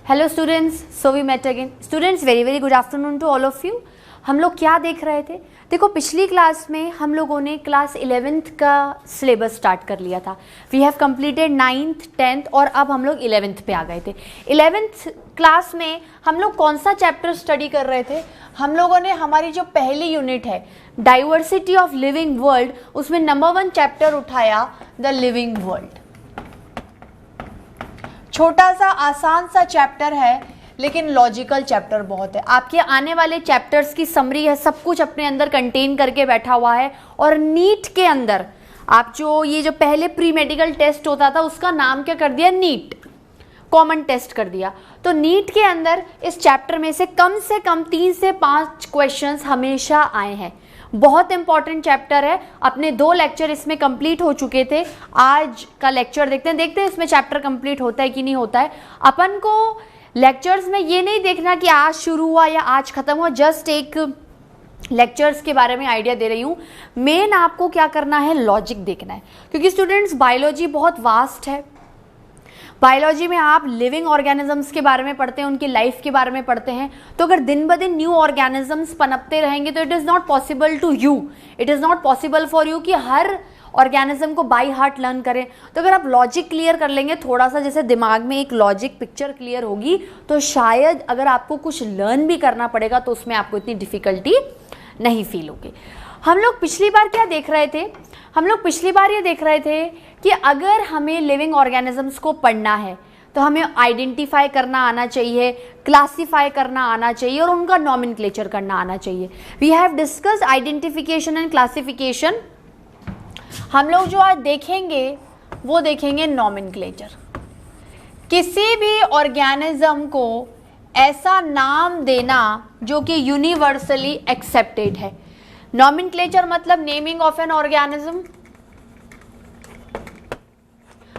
Hello students, so we met again. Students, very very good afternoon to all of you. हम लोग क्या देख रहे थे? देखो, पिछली क्लास में हम लोगों ने क्लास 11th का सिलेबस स्टार्ट कर लिया था। We have completed 9th 10th और अब हम लोग 11th पे आ गए थे। 11th क्लास में हम लोग कौन सा चैप्टर स्टडी कर रहे थे? हम लोगों ने हमारी जो पहली यूनिट है डाइवर्सिटी ऑफ लिविंग वर्ल्ड, उसमें नंबर 1 चैप्टर उठाया द लिविंग वर्ल्ड। छोटा सा आसान सा चैप्टर है लेकिन लॉजिकल चैप्टर बहुत है। आपके आने वाले चैप्टर्स की समरी है, सब कुछ अपने अंदर कंटेन करके बैठा हुआ है। और नीट के अंदर आप जो पहले प्री मेडिकल टेस्ट होता था उसका नाम क्या कर दिया? नीट कॉमन टेस्ट कर दिया। तो नीट के अंदर इस चैप्टर में से कम 3 से 5 क्वेश्चंस हमेशा आए हैं। बहुत इंपॉर्टेंट चैप्टर है। अपने 2 लेक्चर इसमें कंप्लीट हो चुके थे। आज का लेक्चर देखते हैं इसमें चैप्टर कंप्लीट होता है कि नहीं होता है। अपन को लेक्चर्स में ये नहीं देखना कि आज शुरू हुआ या आज खत्म हुआ, जस्ट एक लेक्चर्स के बारे में आइडिया दे रही हूँ। मेन आपको क्या करना है? लॉजिक देखना है, क्योंकि स्टूडेंट्स बायोलॉजी बहुत वास्ट है। बायोलॉजी में आप लिविंग ऑर्गेनिजम्स के बारे में पढ़ते हैं, उनकी लाइफ के बारे में पढ़ते हैं। तो अगर दिन ब दिन न्यू ऑर्गेनिजम्स पनपते रहेंगे तो it is not possible to you, it is not possible for you कि हर ऑर्गेनिज्म को बाई हार्ट लर्न करें। तो अगर आप लॉजिक क्लियर कर लेंगे, थोड़ा सा जैसे दिमाग में एक लॉजिक पिक्चर क्लियर होगी, तो शायद अगर आपको कुछ लर्न भी करना पड़ेगा तो उसमें आपको इतनी डिफिकल्टी नहीं फील होगी। हम लोग पिछली बार क्या देख रहे थे? हम लोग पिछली बार ये देख रहे थे कि अगर हमें लिविंग ऑर्गेनिजम्स को पढ़ना है तो हमें आइडेंटिफाई करना आना चाहिए, क्लासीफाई करना आना चाहिए और उनका नॉमेनक्लेचर करना आना चाहिए। We have discussed identification and classification. हम लोग जो आज देखेंगे वो देखेंगे नॉमेनक्लेचर। किसी भी ऑर्गेनिज्म को ऐसा नाम देना जो कि यूनिवर्सली एक्सेप्टेड है। नॉमेनक्लेचर मतलब नेमिंग ऑफ एन ऑर्गेनिज्म।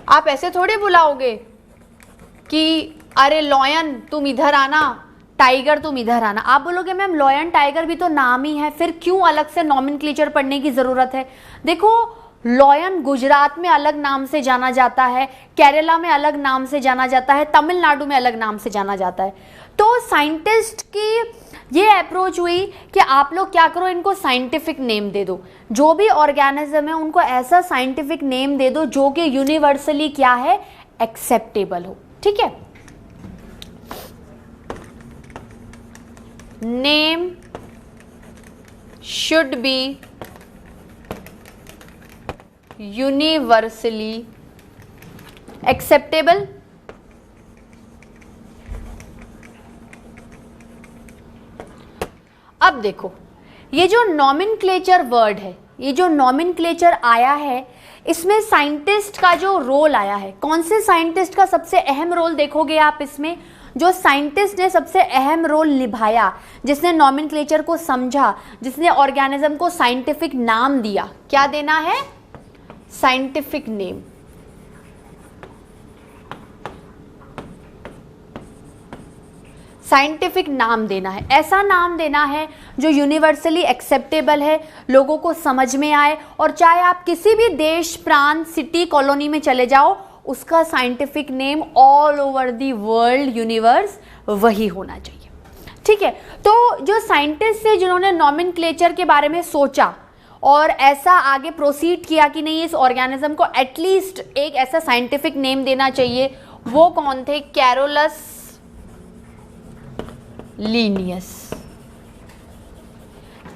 आप ऐसे थोड़े बुलाओगे कि अरे लॉयन तुम इधर आना, टाइगर तुम इधर आना। आप बोलोगे मैम लॉयन टाइगर भी तो नाम ही है, फिर क्यों अलग से नॉमेनक्लेचर पढ़ने की जरूरत है? देखो, लॉयन गुजरात में अलग नाम से जाना जाता है, केरला में अलग नाम से जाना जाता है, तमिलनाडु में अलग नाम से जाना जाता है। तो साइंटिस्ट की ये अप्रोच हुई कि आप लोग क्या करो, इनको साइंटिफिक नेम दे दो। जो भी ऑर्गेनिज्म है उनको ऐसा साइंटिफिक नेम दे दो जो कि यूनिवर्सली क्या है? एक्सेप्टेबल हो। ठीक है, name should be universally acceptable. अब देखो, ये जो नॉमेनक्लेचर वर्ड है, ये जो नॉमेनक्लेचर आया है, इसमें साइंटिस्ट का जो रोल आया है, कौन से साइंटिस्ट का सबसे अहम रोल देखोगे आप इसमें? जो साइंटिस्ट ने सबसे अहम रोल निभाया, जिसने नॉमेनक्लेचर को समझा, जिसने ऑर्गेनिज्म को साइंटिफिक नाम दिया। क्या देना है? Scientific name. साइंटिफिक नाम देना है, ऐसा नाम देना है जो यूनिवर्सली एक्सेप्टेबल है, लोगों को समझ में आए। और चाहे आप किसी भी देश, प्रांत, सिटी, कॉलोनी में चले जाओ, उसका scientific name all over the world, universe वही होना चाहिए। ठीक है, तो जो साइंटिस्ट है जिन्होंने नॉमेनक्लेचर के बारे में सोचा और ऐसा आगे प्रोसीड किया कि नहीं, इस ऑर्गेनिज्म को एटलीस्ट एक ऐसा साइंटिफिक नेम देना चाहिए, वो कौन थे? Carolus Linnaeus.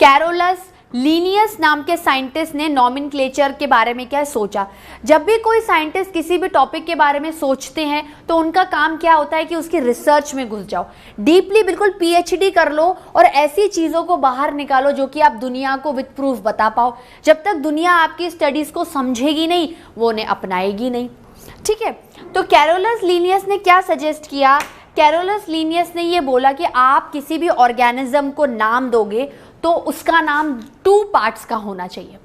कैरोलस लीनियस नाम के साइंटिस्ट ने नॉमेनक्लेचर के बारे में क्या सोचा। जब भी कोई साइंटिस्ट किसी भी टॉपिक के बारे में सोचते हैं तो उनका काम क्या होता है कि उसकी रिसर्च में घुस जाओ, डीपली बिल्कुल पीएचडी कर लो और ऐसी चीज़ों को बाहर निकालो जो कि आप दुनिया को विद प्रूफ बता पाओ। जब तक दुनिया आपकी स्टडीज़ को समझेगी नहीं, वो उन्हें अपनाएगी नहीं। ठीक है, तो कैरोलस लीनियस ने क्या सजेस्ट किया? कैरोलस लीनियस ने ये बोला कि आप किसी भी ऑर्गेनिज्म को नाम दोगे तो उसका नाम 2 पार्ट्स का होना चाहिए।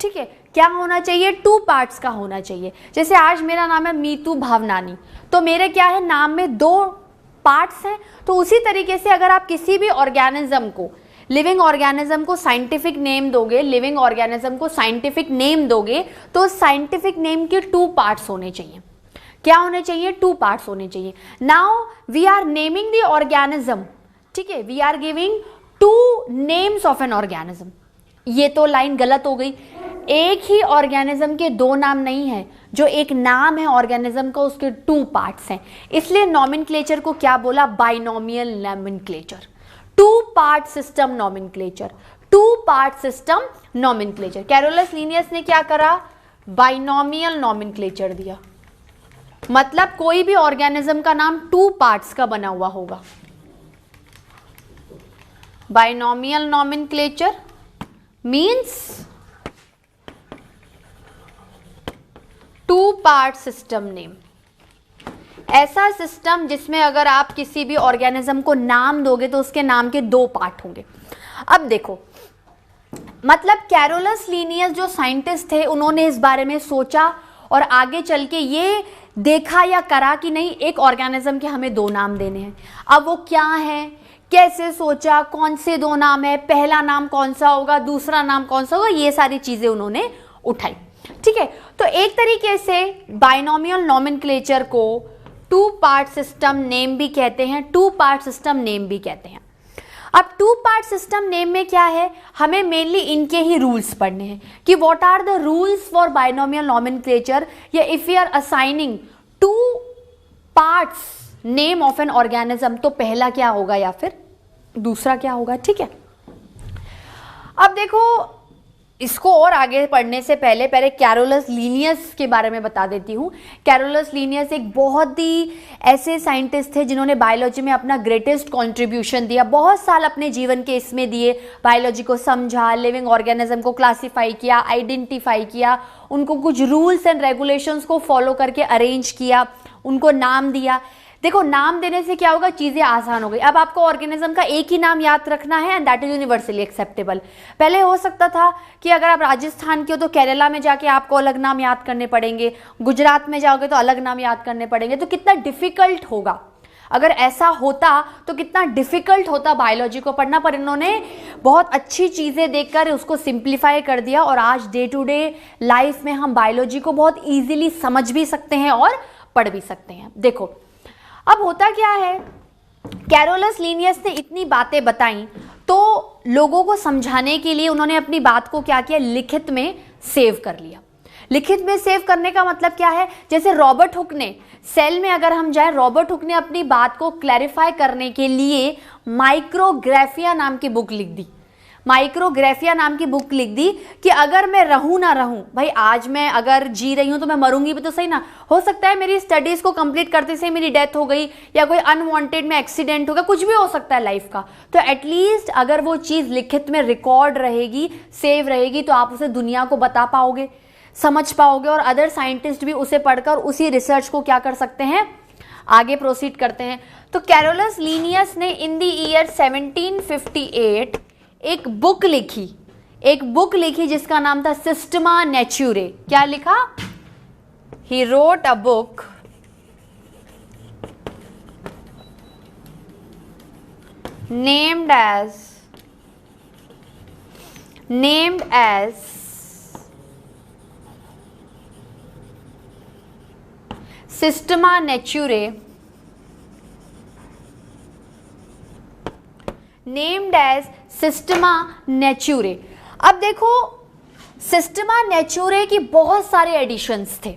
ठीक है, क्या होना चाहिए? 2 पार्ट्स का होना चाहिए। जैसे आज मेरा नाम है मीतू भावनानी, तो मेरे क्या है, नाम में 2 पार्ट्स हैं। तो उसी तरीके से अगर आप किसी भी ऑर्गेनिज्म को, लिविंग ऑर्गेनिज्म को साइंटिफिक नेम दोगे, लिविंग ऑर्गेनिज्म को साइंटिफिक नेम दोगे, तो साइंटिफिक नेम के 2 पार्ट्स होने चाहिए। क्या होने चाहिए? 2 पार्ट्स होने चाहिए। Now we are naming the organism, ठीक है, we are giving 2 names of an organism. ये तो लाइन गलत हो गई, एक ही ऑर्गेनिज्म के 2 नाम नहीं है, जो एक नाम है ऑर्गेनिज्म का उसके 2 पार्ट्स हैं, इसलिए नॉमेनक्लेचर को क्या बोला? Binomial nomenclature, 2 part system nomenclature, 2 part system nomenclature. Carolus Linnaeus ने क्या करा? बाइनोमियल नॉमेनक्लेचर दिया, मतलब कोई भी ऑर्गेनिज्म का नाम 2 पार्ट्स का बना हुआ होगा। Binomial nomenclature means 2 part system name, ऐसा सिस्टम जिसमें अगर आप किसी भी ऑर्गेनिज्म को नाम दोगे तो उसके नाम के 2 पार्ट होंगे। अब देखो, मतलब कैरोलस लीनियस जो साइंटिस्ट थे उन्होंने इस बारे में सोचा और आगे चल के ये देखा या करा कि नहीं, एक ऑर्गेनिज्म के हमें 2 नाम देने हैं। अब वो क्या है, कैसे सोचा, कौन से 2 नाम है, पहला नाम कौन सा होगा, दूसरा नाम कौन सा होगा, ये सारी चीजें उन्होंने उठाई, ठीक है। तो एक तरीके से बाइनोमियल नॉमेनक्लेचर को 2 पार्ट सिस्टम नेम भी कहते हैं, 2 पार्ट सिस्टम नेम भी कहते हैं। अब 2 पार्ट सिस्टम नेम में क्या है, हमें मेनली इनके ही रूल्स पढ़ने हैं कि what are the rules for binomial nomenclature, या if you are assigning 2 parts name of an organism तो पहला क्या होगा या फिर दूसरा क्या होगा, ठीक है। अब देखो, इसको और आगे पढ़ने से पहले कैरोलस लीनियस के बारे में बता देती हूँ। कैरोलस लीनियस एक बहुत ही ऐसे साइंटिस्ट थे जिन्होंने बायोलॉजी में अपना ग्रेटेस्ट कंट्रीब्यूशन दिया, बहुत साल अपने जीवन के इसमें दिए, बायोलॉजी को समझा, लिविंग ऑर्गेनिज्म को क्लासीफाई किया, आइडेंटिफाई किया, उनको कुछ रूल्स एंड रेगुलेशंस को फॉलो करके अरेंज किया, उनको नाम दिया। देखो, नाम देने से क्या होगा, चीजें आसान हो गई। अब आपको ऑर्गेनिज्म का एक ही नाम याद रखना है and that is universally acceptable. पहले हो सकता था कि अगर आप राजस्थान के हो तो केरला में जाके आपको अलग नाम याद करने पड़ेंगे, गुजरात में जाओगे तो अलग नाम याद करने पड़ेंगे, तो कितना डिफिकल्ट होगा। अगर ऐसा होता तो कितना डिफिकल्ट होता बायोलॉजी को पढ़ना, पर इन्होंने बहुत अच्छी चीजें देखकर उसको सिंप्लीफाई कर दिया और आज डे टू डे लाइफ में हम बायोलॉजी को बहुत ईजिली समझ भी सकते हैं और पढ़ भी सकते हैं। देखो, अब होता क्या है, कैरोलस लीनियस ने इतनी बातें बताई तो लोगों को समझाने के लिए उन्होंने अपनी बात को क्या किया, लिखित में सेव कर लिया। लिखित में सेव करने का मतलब क्या है, जैसे रॉबर्ट हुक ने, सेल में अगर हम जाएं, रॉबर्ट हुक ने अपनी बात को क्लैरिफाई करने के लिए माइक्रोग्राफिया नाम की बुक लिख दी। माइक्रोग्राफिया नाम की बुक लिख दी कि अगर मैं रहूं ना रहूं, भाई आज मैं अगर जी रही हूं तो मैं मरूंगी भी तो सही ना, हो सकता है मेरी स्टडीज को कंप्लीट करते से मेरी डेथ हो गई या कोई अनवांटेड में एक्सीडेंट हो गया, कुछ भी हो सकता है लाइफ का, तो एटलीस्ट अगर वो चीज लिखित में रिकॉर्ड रहेगी, सेव रहेगी, तो आप उसे दुनिया को बता पाओगे, समझ पाओगे, और अदर साइंटिस्ट भी उसे पढ़कर उसी रिसर्च को क्या कर सकते हैं, आगे प्रोसीड करते हैं। तो कैरोलस लीनियस ने इन द ईयर 1758 एक बुक लिखी जिसका नाम था सिस्टमा नेचुरे। क्या लिखा? ही wrote a book named as Systema Naturae, named as Systema Naturae। अब देखो, सिस्टमा नेचुरे की बहुत सारे एडिशंस थे।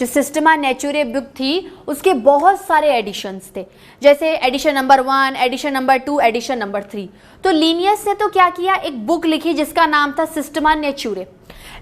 जो सिस्टमा नेचुरे बुक थी उसके बहुत सारे एडिशंस थे, जैसे edition number 1, edition number 2, edition number 3। तो लीनियस ने तो क्या किया, एक बुक लिखी जिसका नाम था सिस्टमा नेचुरे।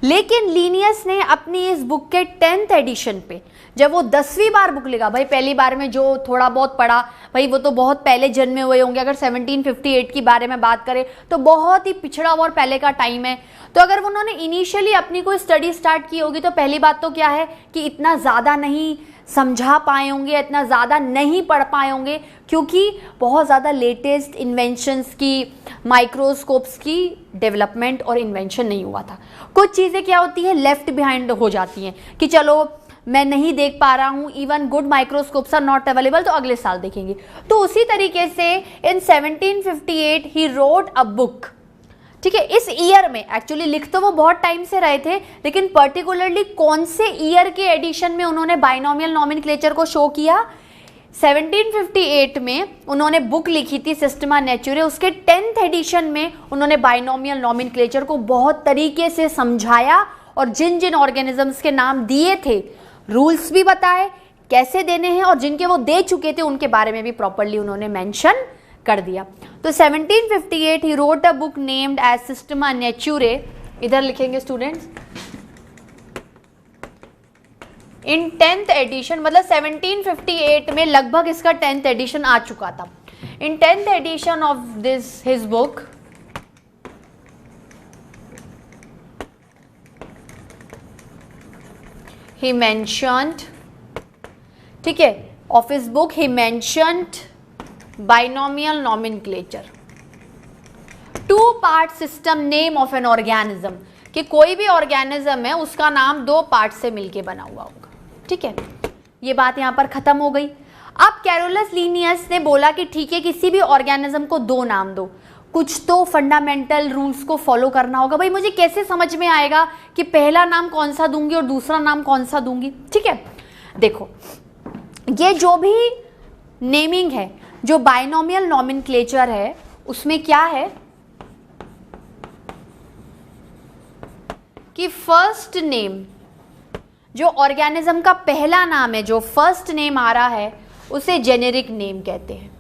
लेकिन लीनियस ने अपनी इस बुक के 10th एडिशन पे, जब वो 10वीं बार बुक लिखा, भाई पहली बार में जो थोड़ा बहुत पढ़ा, भाई वो तो बहुत पहले जन्मे हुए होंगे, अगर 1758 की बारे में बात करें तो बहुत ही पिछड़ा और पहले का टाइम है। तो अगर उन्होंने इनिशियली अपनी कोई स्टडी स्टार्ट की होगी तो पहली बात तो क्या है कि इतना ज़्यादा नहीं समझा पाए होंगे, इतना ज़्यादा नहीं पढ़ पाए होंगे, क्योंकि बहुत ज़्यादा लेटेस्ट इन्वेंशंस की, माइक्रोस्कोप्स की डेवलपमेंट और इन्वेंशन नहीं हुआ था। कुछ चीज़ें क्या होती है, लेफ्ट बिहाइंड हो जाती हैं कि चलो मैं नहीं देख पा रहा हूँ, even good microscopes are not available, तो अगले साल देखेंगे। तो उसी तरीके से इन 1758 ही रोट अ बुक, ठीक है, इस ईयर में एक्चुअली लिख तो वो बहुत टाइम से रहे थे, लेकिन पर्टिकुलरली कौन से ईयर के एडिशन में उन्होंने बाइनोमियल नॉमेनक्लेचर को शो किया? 1758 में उन्होंने बुक लिखी थी सिस्टमा नेचुरे, उसके 10th एडिशन में उन्होंने बाइनोमियल नॉमेनक्लेचर को बहुत तरीके से समझाया और जिन जिन ऑर्गेनिजम्स के नाम दिए थे, रूल्स भी बताए कैसे देने हैं, और जिनके वो दे चुके थे उनके बारे में भी प्रॉपर्ली उन्होंने मेंशन कर दिया। तो 1758 ही wrote a book named as Systema Naturae, इधर लिखेंगे स्टूडेंट्स, इन 10th एडिशन, मतलब 1758 में लगभग इसका 10th एडिशन आ चुका था। In 10th edition of this his book he mentioned, ठीक है, of his book he mentioned binomial nomenclature, two part system name of an organism, कि कोई भी ऑर्गेनिज्म है उसका नाम 2 पार्ट से मिलके बना हुआ होगा। ठीक है, ये बात यहाँ पर खत्म हो गई। अब कैरोलस लीनियस ने बोला कि ठीक है, किसी भी ऑर्गेनिज्म को 2 नाम दो, कुछ तो फंडामेंटल रूल्स को फॉलो करना होगा। भाई मुझे कैसे समझ में आएगा कि पहला नाम कौन सा दूंगी और दूसरा नाम कौन सा दूंगी? ठीक है, देखो ये जो भी नेमिंग है, जो बाइनोमियल नॉमेनक्लेचर है, उसमें क्या है कि फर्स्ट नेम, जो ऑर्गेनिज्म का पहला नाम है, जो फर्स्ट नेम आ रहा है, उसे जेनेरिक नेम कहते हैं,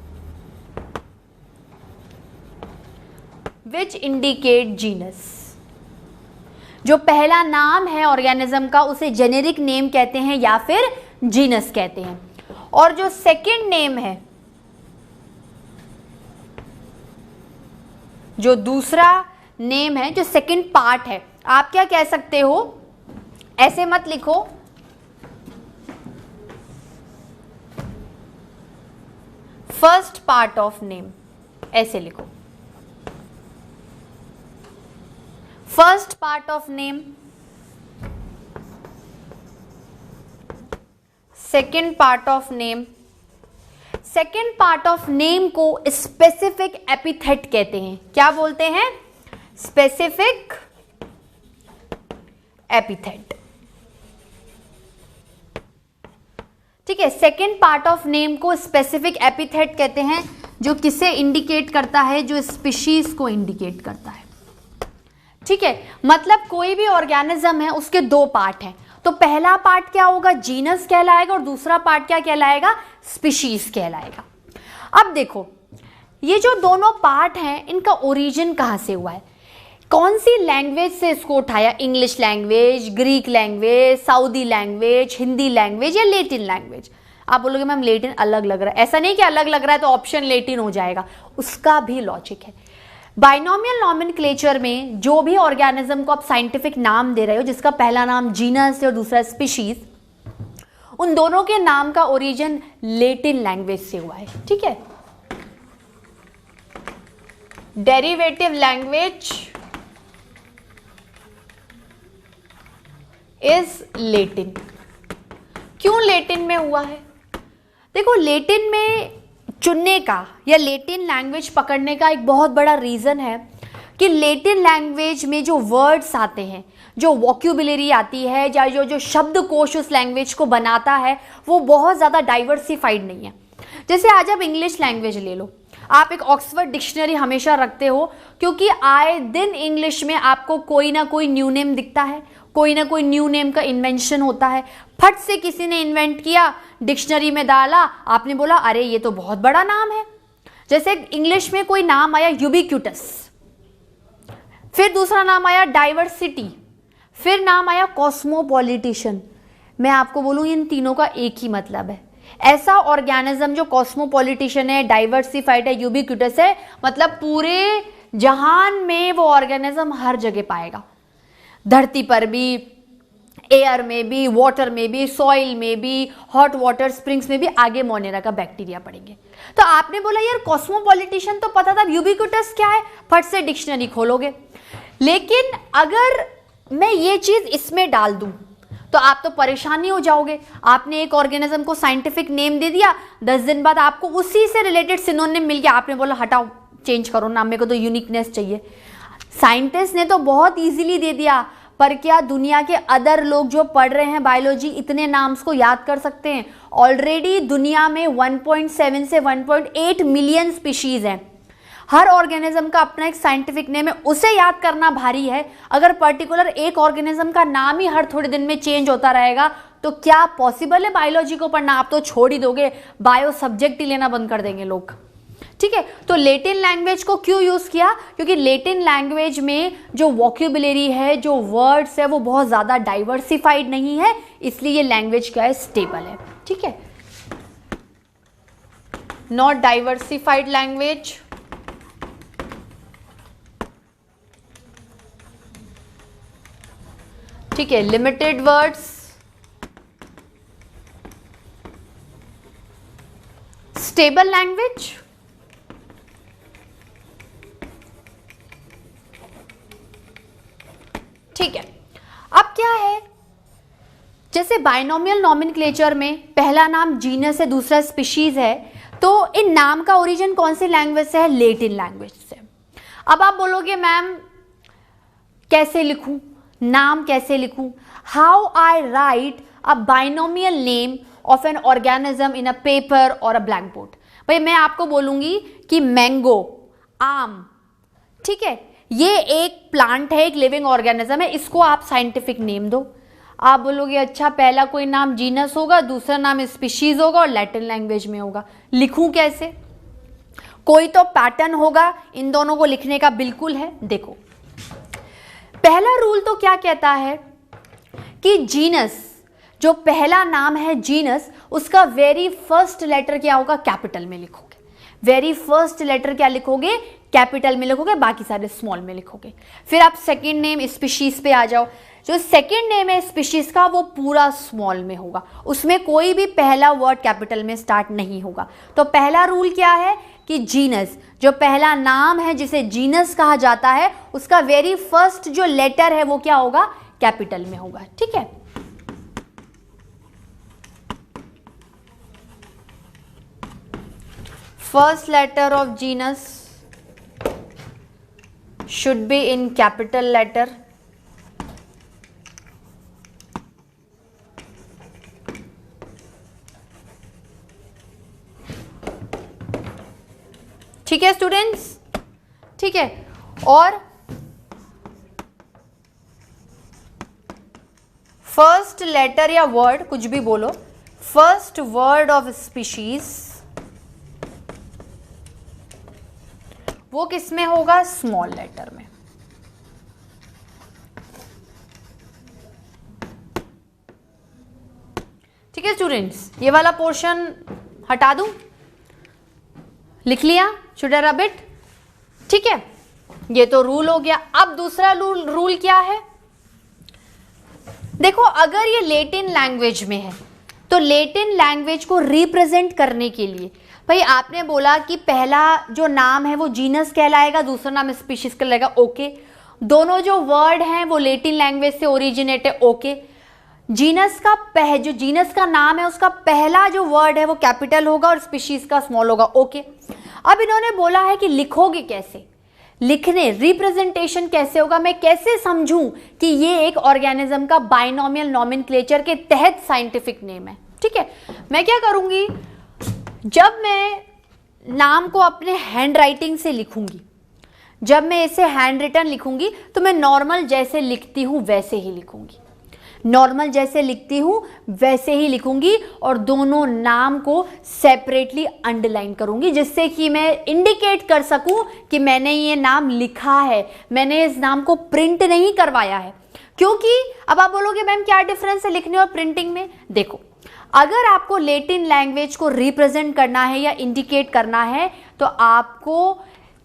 विच इंडिकेट जीनस। जो पहला नाम है ऑर्गेनिज्म का उसे जेनेरिक नेम कहते हैं या फिर जीनस कहते हैं। और जो सेकंड नेम है, जो दूसरा नेम है, जो सेकंड पार्ट है, आप क्या कह सकते हो, ऐसे मत लिखो, फर्स्ट पार्ट ऑफ नेम, ऐसे लिखो, first part of name, second part of name. Second part of name को स्पेसिफिक एपिथेट कहते हैं। क्या बोलते हैं? Specific epithet. ठीक है, सेकेंड पार्ट ऑफ नेम को स्पेसिफिक एपिथेट कहते हैं, जो किसे इंडिकेट करता है? जो स्पीशीज को इंडिकेट करता है। ठीक है, मतलब कोई भी ऑर्गेनिज्म है उसके 2 पार्ट हैं, तो पहला पार्ट क्या होगा? जीनस कहलाएगा, और दूसरा पार्ट क्या कहलाएगा? स्पीशीज कहलाएगा। अब देखो, ये जो दोनों पार्ट हैं, इनका ओरिजिन कहाँ से हुआ है? कौन सी लैंग्वेज से इसको उठाया? English language, Greek language, Saudi language, Hindi language या लेटिन लैंग्वेज? आप बोलोगे मैम लेटिन अलग लग रहा है। ऐसा नहीं कि अलग लग रहा है तो ऑप्शन लेटिन हो जाएगा, उसका भी लॉजिक है। बाइनोमियल नॉमेनक्लेचर में जो भी ऑर्गेनिज्म को आप साइंटिफिक नाम दे रहे हो, जिसका पहला नाम जीनस है और दूसरा स्पीशीज, उन दोनों के नाम का ओरिजिन लेटिन लैंग्वेज से हुआ है। ठीक है, डेरिवेटिव लैंग्वेज इज लेटिन। क्यों लेटिन में हुआ है? देखो, लेटिन में चुनने का या लेटिन लैंग्वेज पकड़ने का एक बहुत बड़ा रीज़न है कि लेटिन लैंग्वेज में जो वर्ड्स आते हैं, जो वोक्यूबुलरी आती है, या जो शब्दकोश उस लैंग्वेज को बनाता है, वो बहुत ज़्यादा डाइवर्सिफाइड नहीं है। जैसे आज आप इंग्लिश लैंग्वेज ले लो, आप एक ऑक्सफोर्ड डिक्शनरी हमेशा रखते हो, क्योंकि आए दिन इंग्लिश में आपको कोई ना कोई न्यू नेम दिखता है, कोई ना कोई न्यू नेम का इन्वेंशन होता है। फट से किसी ने इन्वेंट किया, डिक्शनरी में डाला, आपने बोला अरे ये तो बहुत बड़ा नाम है। जैसे इंग्लिश में कोई नाम आया यूबिक्यूटस, फिर दूसरा नाम आया डाइवर्सिटी, फिर नाम आया कॉस्मोपॉलिटिशियन। मैं आपको बोलूं, इन तीनों का एक ही मतलब है। ऐसा ऑर्गेनिज्म जो कॉस्मोपॉलिटिशियन है, डाइवर्सिफाइड है, यूबिक्यूटस है, मतलब पूरे जहान में वो ऑर्गेनिज्म हर जगह पाएगा। धरती पर भी, एयर में भी, वाटर में भी, सॉइल में भी, हॉट वाटर स्प्रिंग्स में भी आगे मोनेरा का बैक्टीरिया पड़ेंगे। तो आपने बोला यार कॉस्मोपॉलिटिशियन तो पता था, यूबिक्यूटस क्या है? फट से डिक्शनरी खोलोगे। लेकिन अगर मैं ये चीज इसमें डाल दूं तो आप तो परेशानी हो जाओगे। आपने एक ऑर्गेनिज्म को साइंटिफिक नेम दे दिया, 10 दिन बाद आपको उसी से रिलेटेड सिनोनिम मिल गया, आपने बोला हटाओ, चेंज करो नाम, मेरे को तो यूनिकनेस चाहिए। साइंटिस्ट ने तो बहुत इजीली दे दिया, पर क्या दुनिया के अदर लोग जो पढ़ रहे हैं बायोलॉजी इतने नाम्स को याद कर सकते हैं? ऑलरेडी दुनिया में 1.7 से 1.8 मिलियन स्पीशीज हैं। हर ऑर्गेनिज्म का अपना एक साइंटिफिक नेम है, उसे याद करना भारी है। अगर पर्टिकुलर एक ऑर्गेनिज्म का नाम ही हर थोड़े दिन में चेंज होता रहेगा तो क्या पॉसिबल है बायोलॉजी को पढ़ना? आप तो छोड़ ही दोगे, बायो सब्जेक्ट ही लेना बंद कर देंगे लोग। ठीक है, तो लैटिन लैंग्वेज को क्यों यूज किया? क्योंकि लैटिन लैंग्वेज में जो वोक्यूबुलरी है, जो वर्ड्स है, वो बहुत ज्यादा डाइवर्सिफाइड नहीं है, इसलिए ये लैंग्वेज क्या है, स्टेबल है। ठीक है, नॉट डाइवर्सिफाइड लैंग्वेज, ठीक है, लिमिटेड वर्ड्स, स्टेबल लैंग्वेज, ठीक है। अब क्या है, जैसे बाइनोमियल नॉमेनक्लेचर में पहला नाम जीनस है, दूसरा स्पीशीज है, तो इन नाम का ओरिजिन कौन सी लैंग्वेज से है? लैटिन लैंग्वेज से। अब आप बोलोगे मैम कैसे लिखूं, नाम कैसे लिखूं? How I right a binomial name of an organism in a paper और अ ब्लैक बोर्ड? भाई मैं आपको बोलूंगी कि मैंगो, आम, ठीक है, ये एक प्लांट है, एक लिविंग ऑर्गेनिज्म है, इसको आप साइंटिफिक नेम दो। आप बोलोगे अच्छा पहला कोई नाम जीनस होगा, दूसरा नाम स्पीशीज होगा और लैटिन लैंग्वेज में होगा, लिखूं कैसे? कोई तो पैटर्न होगा इन दोनों को लिखने का, बिल्कुल है। देखो पहला रूल तो क्या कहता है कि जीनस, जो पहला नाम है जीनस, उसका वेरी फर्स्ट लेटर क्या होगा? कैपिटल में लिखोगे। वेरी फर्स्ट लेटर क्या लिखोगे? कैपिटल में लिखोगे, बाकी सारे स्मॉल में लिखोगे। फिर आप सेकंड नेम स्पीशीज पे आ जाओ। जो सेकंड नेम है स्पीशीज का वो पूरा स्मॉल में होगा, उसमें कोई भी पहला वर्ड कैपिटल में स्टार्ट नहीं होगा। तो पहला रूल क्या है कि जीनस, जो पहला नाम है जिसे जीनस कहा जाता है, उसका वेरी फर्स्ट जो लेटर है वो क्या होगा? कैपिटल में होगा। ठीक है, first letter of genus should be in capital letter. ठीक है स्टूडेंट्स, ठीक है। और फर्स्ट लेटर या वर्ड कुछ भी बोलो, फर्स्ट वर्ड ऑफ स्पीशीज वो किस में होगा? स्मॉल लेटर में। ठीक है स्टूडेंट्स, ये वाला पोर्शन हटा दूं, लिख लिया? Should I rub it? ठीक है, ये तो रूल हो गया। अब दूसरा रूल क्या है? देखो अगर ये लैटिन लैंग्वेज में है तो लैटिन लैंग्वेज को रिप्रेजेंट करने के लिए, भाई आपने बोला कि पहला जो नाम है वो जीनस कहलाएगा, दूसरा नाम स्पीशीज कहलाएगा, ओके। दोनों जो वर्ड हैं वो लैटिन लैंग्वेज से ओरिजिनेट है, ओके। जीनस का जो जीनस का नाम है उसका पहला जो वर्ड है वो कैपिटल होगा और स्पीशीज का स्मॉल होगा, ओके। अब इन्होंने बोला है कि लिखोगे कैसे, लिखने रिप्रेजेंटेशन कैसे होगा, मैं कैसे समझूं कि ये एक ऑर्गेनिज्म का बाइनोमियल नॉमेनक्लेचर के तहत साइंटिफिक नेम है। ठीक है, मैं क्या करूंगी, जब मैं नाम को अपने हैंड राइटिंग से लिखूंगी, जब मैं इसे हैंड रिटन लिखूंगी तो मैं नॉर्मल जैसे लिखती हूं वैसे ही लिखूंगी, नॉर्मल जैसे लिखती हूं वैसे ही लिखूंगी और दोनों नाम को सेपरेटली अंडरलाइन करूंगी, जिससे कि मैं इंडिकेट कर सकूं कि मैंने ये नाम लिखा है, मैंने इस नाम को प्रिंट नहीं करवाया है। क्योंकि अब आप बोलोगे मैम क्या डिफरेंस है लिखने और प्रिंटिंग में? देखो अगर आपको लैटिन लैंग्वेज को रिप्रेजेंट करना है या इंडिकेट करना है तो आपको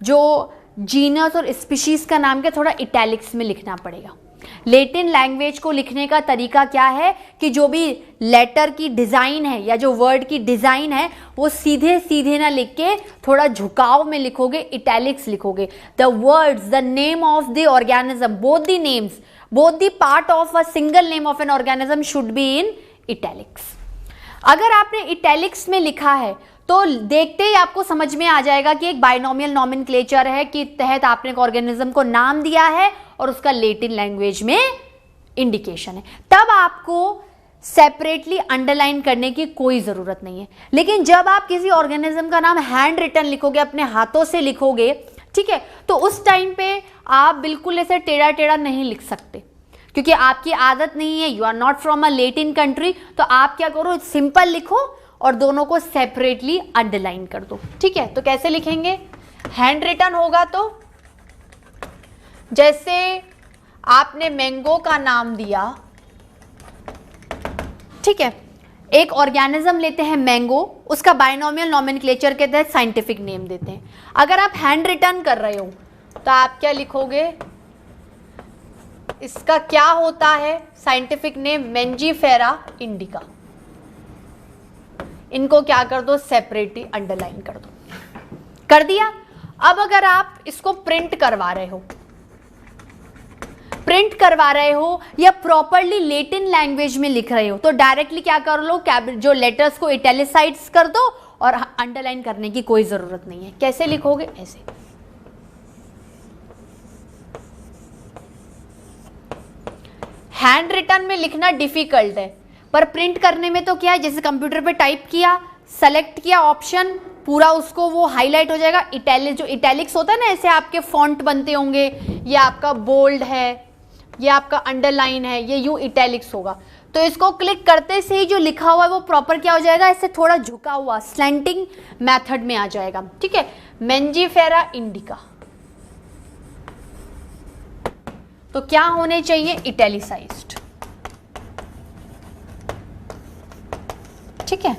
जो जीनस और स्पीशीज का नाम क्या थोड़ा इटैलिक्स में लिखना पड़ेगा। लैटिन लैंग्वेज को लिखने का तरीका क्या है कि जो भी लेटर की डिजाइन है या जो वर्ड की डिजाइन है वो सीधे सीधे ना लिख के थोड़ा झुकाव में लिखोगे, इटैलिक्स लिखोगे। The words, the name of the organism, both the names, both the part of a single name of an organism should be in italics. अगर आपने इटैलिक्स में लिखा है तो देखते ही आपको समझ में आ जाएगा कि एक बाइनोमियल नॉमेनक्लेचर है कि तहत आपने एक ऑर्गेनिज्म को नाम दिया है और उसका लैटिन लैंग्वेज में इंडिकेशन है। तब आपको सेपरेटली अंडरलाइन करने की कोई जरूरत नहीं है। लेकिन जब आप किसी ऑर्गेनिज्म का नाम हैंड रिटन लिखोगे, अपने हाथों से लिखोगे, ठीक है, तो उस टाइम पे आप बिल्कुल ऐसे टेढ़ा टेढ़ा नहीं लिख सकते, क्योंकि आपकी आदत नहीं है, you are not from a Latin country. तो आप क्या करो, सिंपल लिखो और दोनों को सेपरेटली अंडरलाइन कर दो। ठीक है, तो कैसे लिखेंगे? हैंड रिटन होगा तो जैसे आपने मैंगो का नाम दिया, ठीक है, एक ऑर्गेनिज्म लेते हैं मैंगो, उसका बाइनोमियल नॉमेनक्लेचर के तहत साइंटिफिक नेम देते हैं। अगर आप हैंड रिटन कर रहे हो तो आप क्या लिखोगे? इसका क्या होता है साइंटिफिक नेम? Mangifera indica. इनको क्या कर दो? सेपरेटली अंडरलाइन कर दो। कर दिया। अब अगर आप इसको प्रिंट करवा रहे हो या प्रॉपरली लैटिन लैंग्वेज में लिख रहे हो तो डायरेक्टली क्या कर लो, जो लेटर्स को इटैलिसाइज कर दो और अंडरलाइन करने की कोई जरूरत नहीं है। कैसे लिखोगे? ऐसे। हैंड रिटन में लिखना डिफिकल्ट है, पर प्रिंट करने में तो क्या है, जैसे कंप्यूटर पे टाइप किया, सेलेक्ट किया ऑप्शन, पूरा उसको वो हाईलाइट हो जाएगा। इटैलिक, जो इटैलिक्स होता है ना, ऐसे आपके फॉन्ट बनते होंगे, ये आपका बोल्ड है, ये आपका अंडरलाइन है, ये यूं इटैलिक्स होगा। तो इसको क्लिक करते से ही जो लिखा हुआ है वो प्रॉपर क्या हो जाएगा? ऐसे थोड़ा झुका हुआ स्लैंटिंग मेथड में आ जाएगा। ठीक है, मेंजीफेरा इंडिका। तो क्या होने चाहिए? इटैलिसाइज्ड। ठीक है,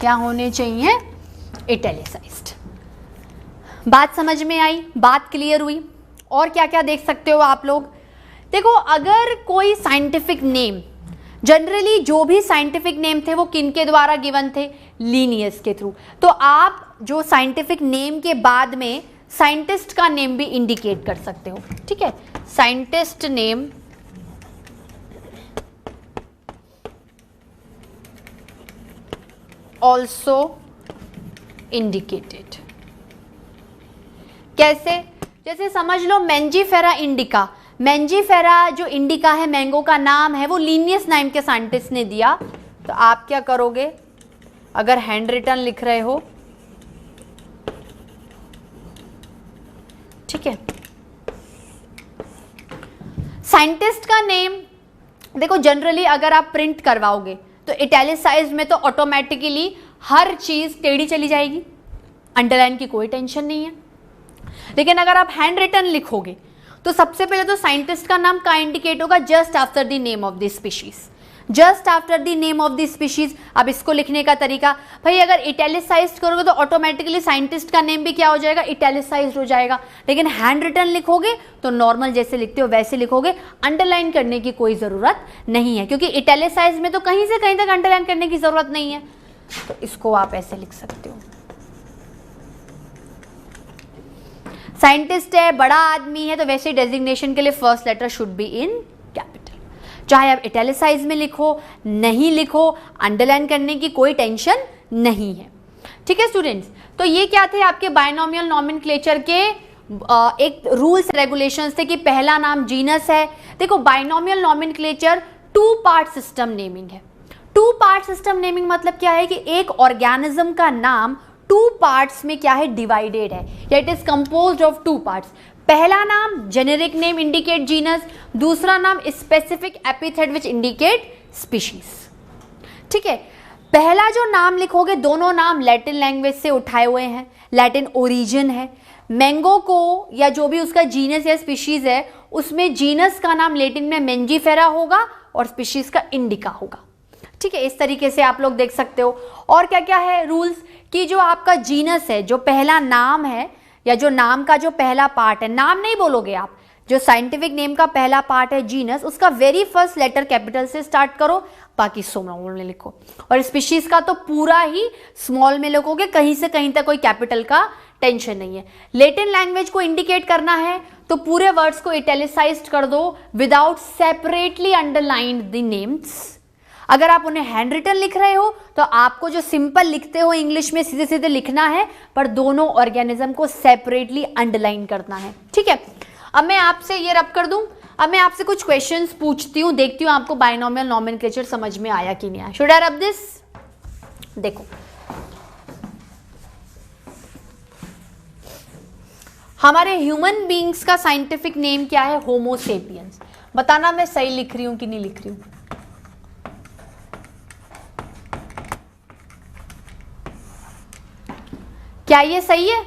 क्या होने चाहिए? इटैलिसाइज्ड। बात समझ में आई? बात क्लियर हुई? और क्या क्या देख सकते हो आप लोग? देखो, अगर कोई साइंटिफिक नेम, जनरली जो भी साइंटिफिक नेम थे वो किन के द्वारा गिवन थे? लीनियस के थ्रू। तो आप जो साइंटिफिक नेम के बाद में साइंटिस्ट का नेम भी इंडिकेट कर सकते हो। ठीक है, साइंटिस्ट नेम ऑल्सो इंडिकेटेड। कैसे? जैसे समझ लो मेंजीफेरा इंडिका। मेंजीफेरा जो इंडिका है, मैंगो का नाम है, वो लीनियस नाम के साइंटिस्ट ने दिया। तो आप क्या करोगे अगर हैंड रिटन लिख रहे हो? ठीक है, साइंटिस्ट का नेम देखो, जनरली अगर आप प्रिंट करवाओगे तो इटैलिसाइज्ड में तो ऑटोमेटिकली हर चीज टेढ़ी चली जाएगी, अंडरलाइन की कोई टेंशन नहीं है। लेकिन अगर आप हैंड रिटन लिखोगे तो सबसे पहले तो साइंटिस्ट का नाम का इंडिकेट होगा just after the name of the species. Just after the name of the species. अब इसको लिखने का तरीका भाई, अगर इटैलिसाइज्ड करोगे तो ऑटोमेटिकली साइंटिस्ट का नेम भी क्या हो जाएगा? इटैलिसाइज्ड हो जाएगा। लेकिन हैंड रिटन लिखोगे तो नॉर्मल जैसे लिखते हो वैसे लिखोगे, अंडरलाइन करने की कोई जरूरत नहीं है, क्योंकि इटैलिसाइज्ड में तो कहीं से कहीं तक अंडरलाइन करने की जरूरत नहीं है। तो इसको आप ऐसे लिख सकते हो। साइंटिस्ट है, बड़ा आदमी है, तो वैसे डेजिग्नेशन के लिए first letter should be in capital. चाहे आप इटैलिसाइज में लिखो, नहीं लिखो, अंडरलाइन करने की कोई टेंशन नहीं है। ठीक है स्टूडेंट्स, तो ये क्या थे आपके बाइनोमियल नॉमेनक्लेचर के एक रूल्स रेगुलेशंस थे कि पहला नाम जीनस है। देखो, binomial nomenclature 2 part system naming है। 2 पार्ट सिस्टम नेमिंग मतलब क्या है कि एक ऑर्गेनिज्म का नाम 2 पार्ट्स में क्या है? डिवाइडेड है, या it is composed of 2 parts. पहला नाम जेनेरिक नेम इंडिकेट जीनस, दूसरा नाम specific epithet which indicate species. ठीक है, पहला जो नाम लिखोगे, दोनों नाम लैटिन लैंग्वेज से उठाए हुए हैं, लैटिन ओरिजिन है। मैंगो को या जो भी उसका जीनस या स्पीशीज है, उसमें जीनस का नाम लैटिन में मेंजीफेरा होगा और स्पीशीज का इंडिका होगा। ठीक है, इस तरीके से आप लोग देख सकते हो। और क्या क्या है रूल्स कि जो आपका जीनस है, जो पहला नाम है या जो नाम का जो पहला पार्ट है, नाम नहीं बोलोगे आप, जो साइंटिफिक नेम का पहला पार्ट है जीनस, उसका वेरी फर्स्ट लेटर कैपिटल से स्टार्ट करो, बाकी स्मॉल में लिखो। और स्पीशीज का तो पूरा ही स्मॉल में लिखोगे, कहीं से कहीं तक कोई कैपिटल का टेंशन नहीं है। लैटिन लैंग्वेज को इंडिकेट करना है तो पूरे वर्ड्स को इटैलिसाइज्ड कर दो without separately underlined the names. अगर आप उन्हें हैंड रिटन लिख रहे हो तो आपको जो सिंपल लिखते हो इंग्लिश में सीधे सीधे लिखना है, पर दोनों ऑर्गेनिज्म को सेपरेटली अंडरलाइन करना है, ठीक है। अब मैं आपसे ये रब कर दूं, अब मैं आपसे कुछ क्वेश्चंस पूछती हूं, देखती हूं आपको बाइनोमियल नॉमेनक्लेचर समझ में आया कि नहीं आया। Should I rub this? देखो, हमारे ह्यूमन बीइंग्स का साइंटिफिक नेम क्या है? होमो सेपियंस। बताना मैं सही लिख रही हूं कि नहीं लिख रही हूं। क्या ये सही है?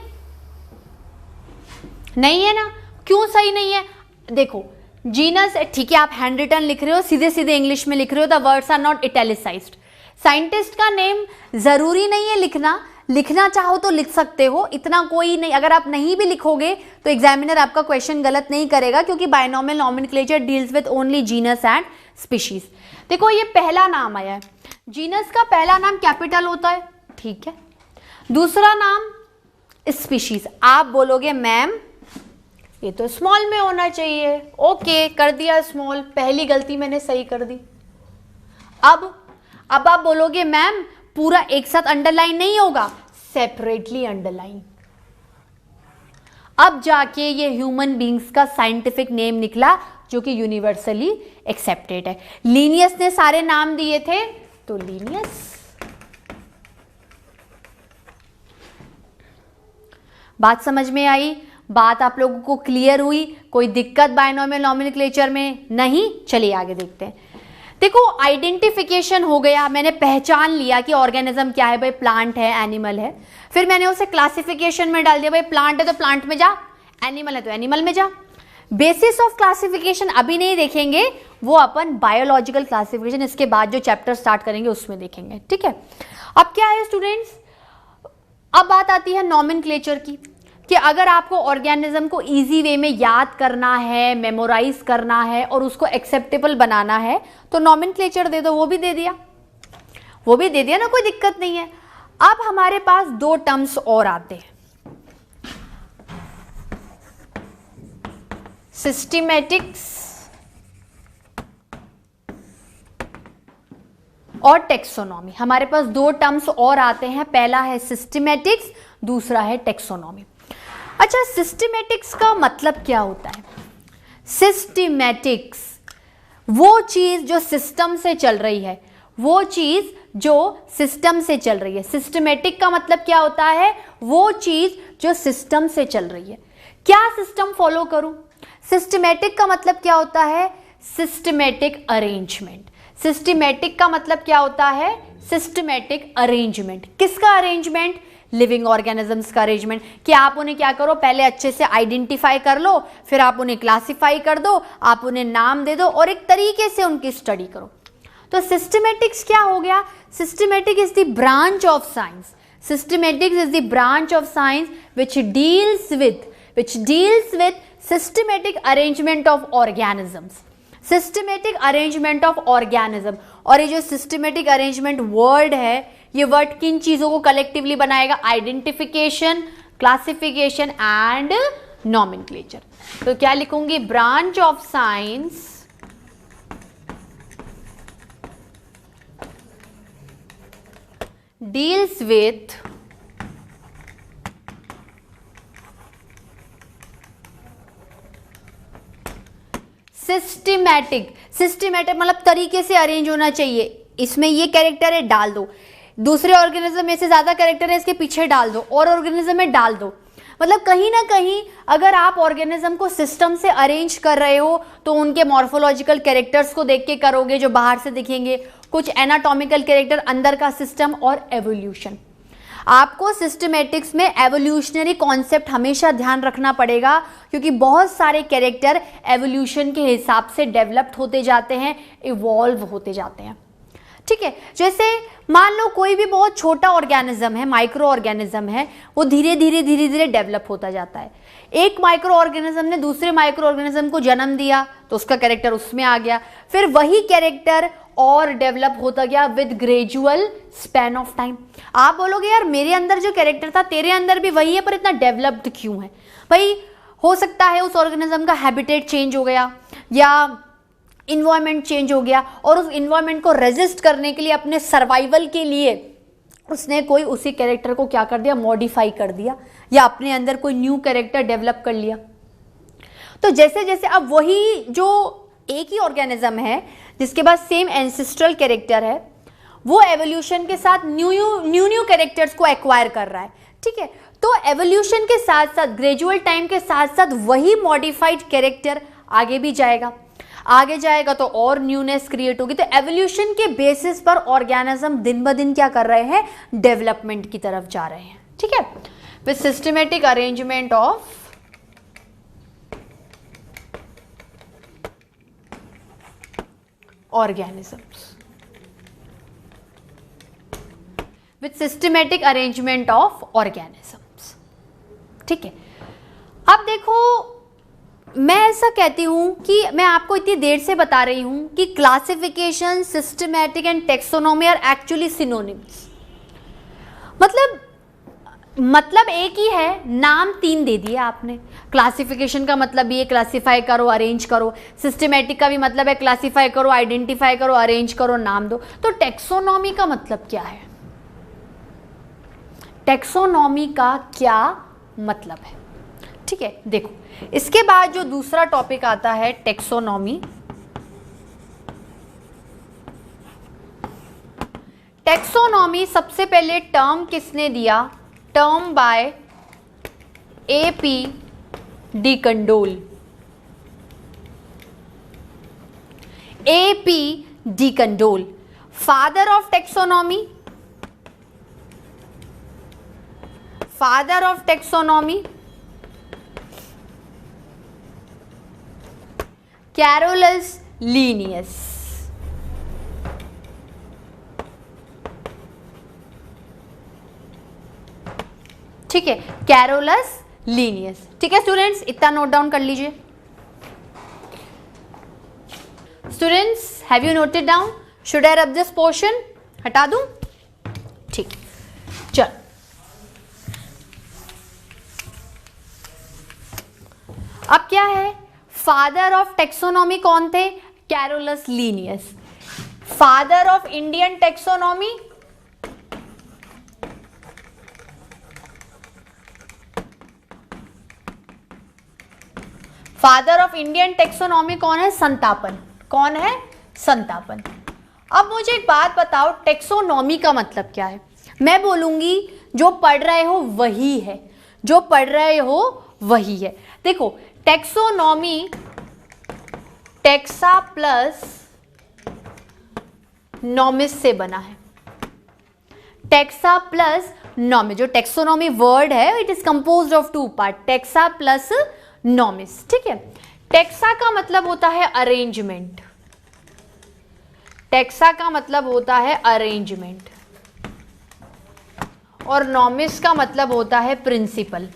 नहीं है ना? क्यों सही नहीं है? देखो, जीनस, ठीक है, आप हैंड रिटन लिख रहे हो, सीधे सीधे इंग्लिश में लिख रहे हो, the words are not italicised. Scientist का नेम जरूरी नहीं है लिखना, लिखना चाहो तो लिख सकते हो, इतना कोई नहीं। अगर आप नहीं भी लिखोगे तो एग्जामिनर आपका क्वेश्चन गलत नहीं करेगा, क्योंकि binomial nomenclature deals with only genus and species. देखो, ये पहला नाम आया है, जीनस का पहला नाम कैपिटल होता है, ठीक है। दूसरा नाम स्पीशीज, आप बोलोगे मैम ये तो स्मॉल में होना चाहिए, ओके, कर दिया स्मॉल, पहली गलती मैंने सही कर दी। अब आप बोलोगे मैम पूरा एक साथ अंडरलाइन नहीं होगा, सेपरेटली अंडरलाइन। अब जाके ये ह्यूमन बीइंग्स का साइंटिफिक नेम निकला, जो कि यूनिवर्सली एक्सेप्टेड है। लीनियस ने सारे नाम दिए थे, तो लीनियस। बात समझ में आई? बात आप लोगों को क्लियर हुई? कोई दिक्कत बाइनोमियल नॉमेनक्लेचर में? नहीं। चलिए आगे देखते हैं। देखो, आइडेंटिफिकेशन हो गया, मैंने पहचान लिया कि ऑर्गेनिज्म क्या है, भाई प्लांट है, एनिमल है। फिर मैंने उसे क्लासिफिकेशन में डाल दिया, भाई प्लांट है तो प्लांट में जा, एनिमल है तो एनिमल में जा। बेसिस ऑफ क्लासिफिकेशन अभी नहीं देखेंगे, वो अपन बायोलॉजिकल क्लासिफिकेशन इसके बाद जो चैप्टर स्टार्ट करेंगे उसमें देखेंगे, ठीक है। अब क्या है स्टूडेंट्स, अब बात आती है नॉमेनक्लेचर की, कि अगर आपको ऑर्गेनिज्म को इजी वे में याद करना है, मेमोराइज करना है और उसको एक्सेप्टेबल बनाना है, तो नॉमेनक्लेचर दे दो। वो भी दे दिया ना, कोई दिक्कत नहीं है। अब हमारे पास दो टर्म्स और आते हैं, सिस्टेमेटिक्स और टेक्सोनॉमी। हमारे पास दो टर्म्स और आते हैं, पहला है सिस्टेमेटिक्स, दूसरा है टेक्सोनॉमी। अच्छा, सिस्टेमेटिक्स का मतलब क्या होता है? सिस्टेमेटिक्स वो चीज जो सिस्टम से चल रही है, वो चीज जो सिस्टम से चल रही है। सिस्टेमेटिक का मतलब क्या होता है? वो चीज जो सिस्टम से चल रही है। क्या सिस्टम फॉलो करूं? सिस्टेमेटिक का मतलब क्या होता है? Systematic arrangement. सिस्टेमेटिक का मतलब क्या होता है? Systematic arrangement. किसका अरेंजमेंट? लिविंग ऑर्गेनिजम्स का अरेंजमेंट। कि आप उन्हें क्या करो, पहले अच्छे से आइडेंटिफाई कर लो, फिर आप उन्हें क्लासिफाई कर दो, आप उन्हें नाम दे दो और एक तरीके से उनकी स्टडी करो। तो सिस्टेमेटिक्स क्या हो गया? Systematic is the branch of science. Systematics is the branch of science which deals with systematic arrangement of organisms। Systematic arrangement of organism. और ये जो सिस्टेमेटिक अरेंजमेंट वर्ड है, ये वर्ड किन चीजों को कलेक्टिवली बनाएगा? Identification, classification and nomenclature. तो क्या लिखूंगी? Branch of science deals with systematic. Systematic मतलब तरीके से अरेंज होना चाहिए। इसमें ये कैरेक्टर है, डाल दो। दूसरे ऑर्गेनिज्म में से ज्यादा कैरेक्टर है, इसके पीछे डाल दो, और ऑर्गेनिज्म में डाल दो। मतलब कहीं ना कहीं अगर आप ऑर्गेनिज्म को सिस्टम से अरेंज कर रहे हो तो उनके मॉर्फोलॉजिकल कैरेक्टर्स को देख के करोगे जो बाहर से दिखेंगे, कुछ एनाटॉमिकल कैरेक्टर, अंदर का सिस्टम और एवोल्यूशन। आपको सिस्टमेटिक्स में एवोल्यूशनरी कॉन्सेप्ट हमेशा ध्यान रखना पड़ेगा, क्योंकि बहुत सारे कैरेक्टर एवोल्यूशन के हिसाब से डेवलप्ड होते जाते हैं, इवॉल्व होते जाते हैं। ठीक है, जैसे मान लो कोई भी बहुत छोटा ऑर्गेनिज्म है, माइक्रो ऑर्गेनिज्म है, वो धीरे धीरे डेवलप होता जाता है। एक माइक्रो ऑर्गेनिज्म ने दूसरे माइक्रो ऑर्गेनिज्म को जन्म दिया तो उसका कैरेक्टर उसमें आ गया, फिर वही कैरेक्टर और डेवलप होता गया with gradual span of time. आप बोलोगे यार मेरे अंदर जो कैरेक्टर था तेरे अंदर भी वही है, पर इतना डेवलप्ड क्यों है? भाई हो सकता है उस ऑर्गेनिज्म का हैबिटेट चेंज हो गया, या इन्वायरमेंट चेंज हो गया और उस इन्वायरमेंट को रेजिस्ट करने के लिए, अपने सर्वाइवल के लिए उसने कोई उसी कैरेक्टर को क्या कर दिया, मॉडिफाई कर दिया, या अपने अंदर कोई न्यू कैरेक्टर डेवलप कर लिया। तो जैसे जैसे अब वही जो एक ही ऑर्गेनिज्म है जिसके पास सेम एंसेस्ट्रल कैरेक्टर है, वो एवोल्यूशन के साथ न्यू कैरेक्टर्स को एक्वायर कर रहा है, ठीक है। तो एवोल्यूशन के साथ साथ, ग्रेजुअल टाइम के साथ साथ वही मॉडिफाइड कैरेक्टर आगे भी जाएगा, आगे जाएगा तो और न्यूनेस क्रिएट होगी। तो एवोल्यूशन के बेसिस पर ऑर्गेनिज्म दिन ब दिन क्या कर रहे हैं, डेवलपमेंट की तरफ जा रहे हैं, ठीक है। With systematic arrangement of organisms, with systematic arrangement of organisms, ठीक है। अब देखो, मैं ऐसा कहती हूं कि मैं आपको इतनी देर से बता रही हूं कि classification, systematic and taxonomy are actually synonyms. मतलब एक ही है, नाम तीन दे दिए आपने। क्लासिफिकेशन का मतलब ये क्लासिफाई करो, अरेंज करो। सिस्टमैटिक का भी मतलब है क्लासिफाई करो, आइडेंटिफाई करो, अरेंज करो, नाम दो। तो टेक्सोनॉमी का मतलब क्या है? टेक्सोनॉमी का क्या मतलब है, ठीक है। देखो, इसके बाद जो दूसरा टॉपिक आता है टेक्सोनॉमी। टेक्सोनॉमी सबसे पहले टर्म किसने दिया? Term by A.P. D condole. A.P. D condole, father of taxonomy, father of taxonomy. Carolus Linnaeus, ठीक है, कैरोलस लीनियस, ठीक है स्टूडेंट्स, इतना नोट डाउन कर लीजिए। Students, have you noted down? Should I rub this portion? हटा दूं? ठीक, चल। अब क्या है, फादर ऑफ टेक्सोनॉमी कौन थे? Carolus Linnaeus. Father of Indian taxonomy? Father of Indian taxonomy कौन है? संतापन। कौन है? संतापन। अब मुझे एक बात बताओ, टेक्सोनॉमी का मतलब क्या है? मैं बोलूंगी जो पढ़ रहे हो वही है, जो पढ़ रहे हो वही है। देखो, टेक्सोनॉमी टेक्सा प्लस नॉमिस से बना है। टेक्सा प्लस नॉमिस, जो टेक्सोनॉमी वर्ड है, it is composed of two part, taxa plus nomos, ठीक है। टेक्सा का मतलब होता है अरेंजमेंट, टेक्सा का मतलब होता है अरेंजमेंट, और नॉमिस का मतलब होता है प्रिंसिपल।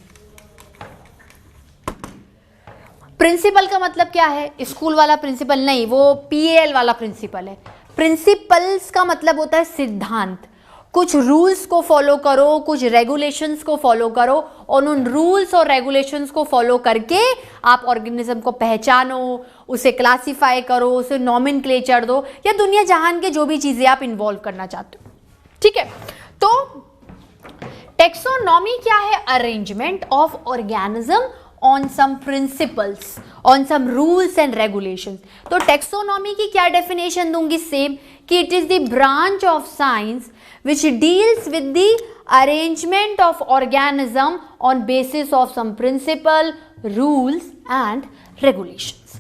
प्रिंसिपल का मतलब क्या है? स्कूल वाला प्रिंसिपल नहीं, वो PAL वाला प्रिंसिपल है। प्रिंसिपल्स का मतलब होता है सिद्धांत। कुछ रूल्स को फॉलो करो, कुछ रेगुलेशंस को फॉलो करो, और उन रूल्स और रेगुलेशंस को फॉलो करके आप ऑर्गेनिज्म को पहचानो, उसे क्लासिफाई करो, उसे नॉमेनक्लेचर दो, या दुनिया जहान के जो भी चीजें आप इन्वॉल्व करना चाहते हो, ठीक है। तो टेक्सोनॉमी क्या है? Arrangement of organism on some principles, on some rules and regulations। तो टेक्सोनॉमी की क्या डेफिनेशन दूंगी? सेम, कि it is the branch of science which deals with the arrangement of organism on basis of some principle, rules and regulations,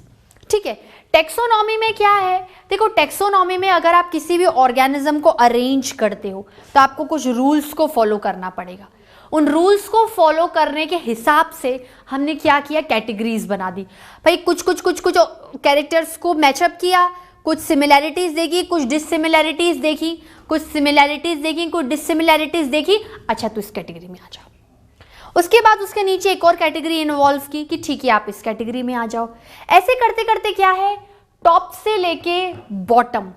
ठीक है। Taxonomy में क्या है? देखो, टेक्सोनॉमी में अगर आप किसी भी ऑर्गेनिज्म को अरेंज करते हो तो आपको कुछ रूल्स को फॉलो करना पड़ेगा। उन रूल्स को फॉलो करने के हिसाब से हमने क्या किया? कैटेगरीज बना दी। भाई कुछ कैरेक्टर्स को मैचअप किया, कुछ सिमिलैरिटीज देखी, कुछ डिससिमिलैरिटीज देखी, कुछ सिमिलैरिटीज देखी, कुछ डिससिमिलैरिटीज देखी। अच्छा, तो इस कैटेगरी में आ जाओ। उसके बाद उसके नीचे एक और कैटेगरी इन्वॉल्व की कि ठीक है, आप इस कैटेगरी में आ जाओ। ऐसे करते करते क्या है, टॉप से लेके बॉटम,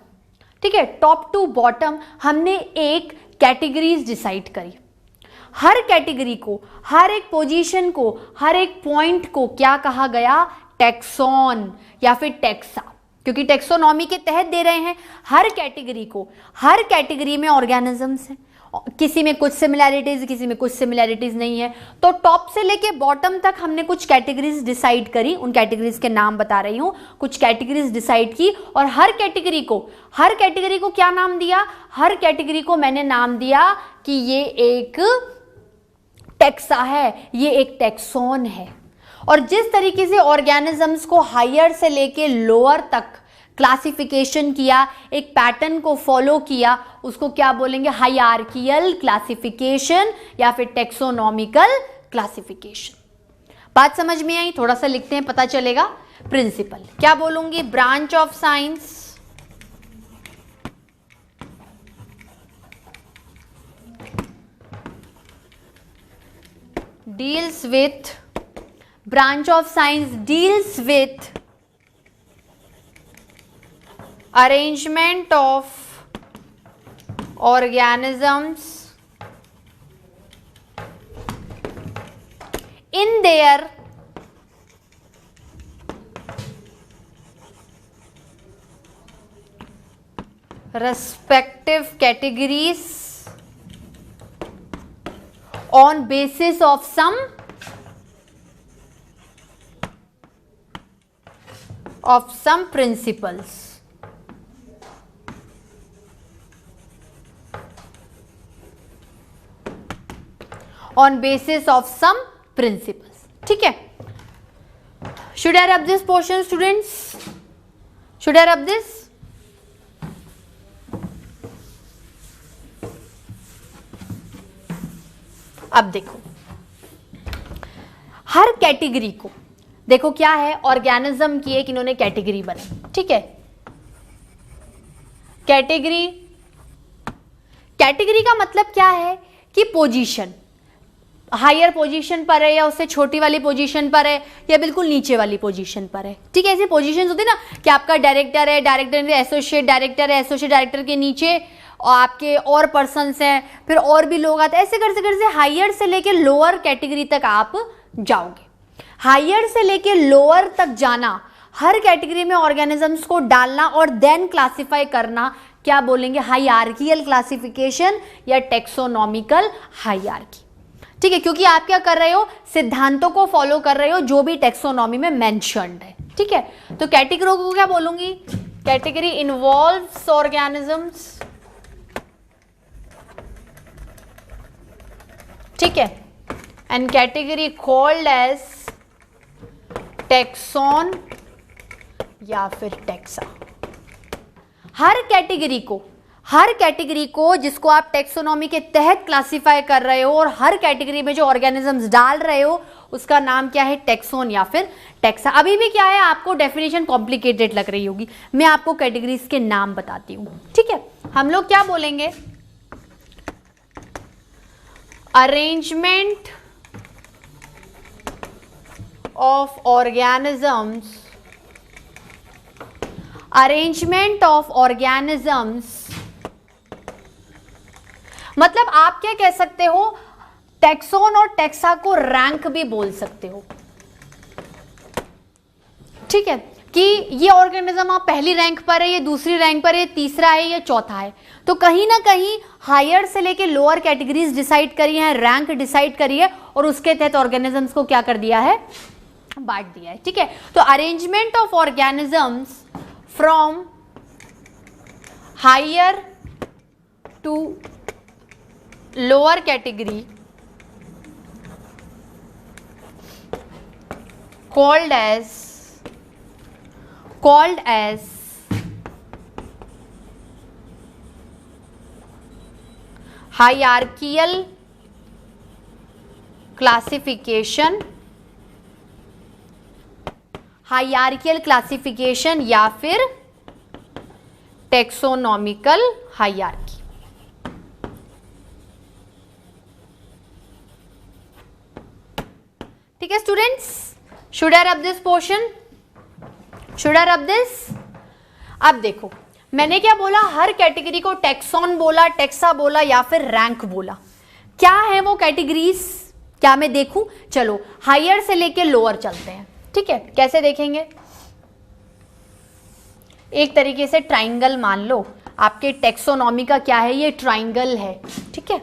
ठीक है, टॉप टू बॉटम हमने एक कैटेगरीज डिसाइड करी। हर कैटेगरी को, हर एक पोजीशन को, हर एक पॉइंट को क्या कहा गया? टैक्सॉन या फिर टेक्सा। क्योंकि टेक्सोनॉमी के तहत दे रहे हैं हर कैटेगरी को। हर कैटेगरी में ऑर्गेनिजम्स हैं, किसी में कुछ सिमिलैरिटीज, किसी में कुछ सिमिलैरिटीज नहीं है। तो टॉप से लेके बॉटम तक हमने कुछ कैटेगरीज डिसाइड करी, उन कैटेगरीज के नाम बता रही हूं। कुछ कैटेगरीज डिसाइड की और हर कैटेगरी को क्या नाम दिया? हर कैटेगरी को मैंने नाम दिया कि ये एक टेक्सा है, ये एक टेक्सोन है। और जिस तरीके से ऑर्गेनिजम्स को हायर से लेके लोअर तक क्लासिफिकेशन किया, एक पैटर्न को फॉलो किया, उसको क्या बोलेंगे? हायरार्कियल क्लासिफिकेशन या फिर टेक्सोनॉमिकल क्लासिफिकेशन। बात समझ में आई? थोड़ा सा लिखते हैं, पता चलेगा। प्रिंसिपल क्या बोलूंगी? Branch of science deals with arrangement of organisms in their respective categories on basis of some principles. On basis of some principles. ठीक है? Should I rub this portion, students? Should I rub this? अब देखो, हर category को देखो क्या है, organism की एक इन्होंने कैटेगरी बनाई। ठीक है? कैटेगरी का मतलब क्या है कि पोजीशन, हायर पोजीशन पर है या उससे छोटी वाली पोजीशन पर है या बिल्कुल नीचे वाली पोजीशन पर है। ठीक है? ऐसी पोजीशन होती है ना कि आपका डायरेक्टर है, डायरेक्टर एसोसिएट डायरेक्टर है, एसोसिएट डायरेक्टर के नीचे और आपके और पर्सन्स हैं, फिर और भी लोग आते हैं। ऐसे करते करते हायर से लेके लोअर कैटेगरी तक आप जाओगे। हायर से लेके लोअर तक जाना, हर कैटेगरी में ऑर्गेनिजम्स को डालना और देन क्लासिफाई करना, क्या बोलेंगे? हायरार्कियल क्लासिफिकेशन या टेक्सोनॉमिकल हायरार्की। ठीक है? क्योंकि आप क्या कर रहे हो? सिद्धांतों को फॉलो कर रहे हो जो भी टेक्सोनॉमी में मेंशन्ड है। ठीक है? तो कैटेगरी को क्या बोलूंगी? Category involves organisms. ठीक है? And category called as taxon या फिर टेक्सा। हर कैटेगरी को जिसको आप टेक्सोनॉमी के तहत क्लासिफाई कर रहे हो और हर कैटेगरी में जो ऑर्गेनिजम्स डाल रहे हो उसका नाम क्या है? टेक्सोन या फिर टेक्सा। अभी भी क्या है, आपको डेफिनेशन कॉम्प्लिकेटेड लग रही होगी, मैं आपको कैटेगरीज के नाम बताती हूं। ठीक है? हम लोग क्या बोलेंगे? अरेंजमेंट ऑफ ऑर्गेनिजम्स मतलब आप क्या कह सकते हो? टेक्सोन और टेक्सा को रैंक भी बोल सकते हो। ठीक है? कि ये ऑर्गेनिज्म आप पहली रैंक पर है, ये दूसरी रैंक पर है, ये तीसरा है, ये चौथा है। तो कहीं ना कहीं हायर से लेके लोअर कैटेगरीज डिसाइड करी है, रैंक डिसाइड करी है और उसके तहत ऑर्गेनिजम्स को क्या कर दिया है? बांट दिया है। ठीक है? तो arrangement of organisms from higher to lower category called as hierarchical classification या फिर taxonomical hierarchy। ठीक है students? Should I rub this portion? Should I rub this? अब देखो, मैंने क्या बोला? हर कैटेगरी को टेक्सोन बोला, टेक्सा बोला या फिर रैंक बोला। क्या है वो कैटेगरीज? क्या मैं देखूं? चलो हायर से लेके लोअर चलते हैं। ठीक है? कैसे देखेंगे? एक तरीके से ट्राइंगल मान लो, आपके टेक्सोनॉमी का क्या है, ये ट्राइंगल है, ठीक है।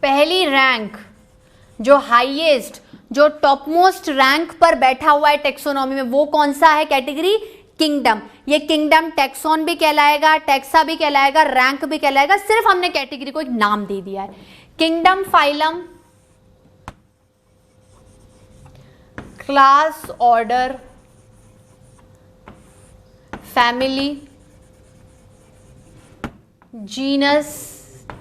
पहली रैंक, जो हाईएस्ट, जो टॉप मोस्ट रैंक पर बैठा हुआ है टेक्सोनॉमी में, वो कौन सा है कैटेगरी, किंगडम। ये किंगडम टेक्सॉन भी कहलाएगा, टेक्सा भी कहलाएगा, रैंक भी कहलाएगा, सिर्फ हमने कैटेगरी को एक नाम दे दिया है। Kingdom, phylum, class, order, family, genus,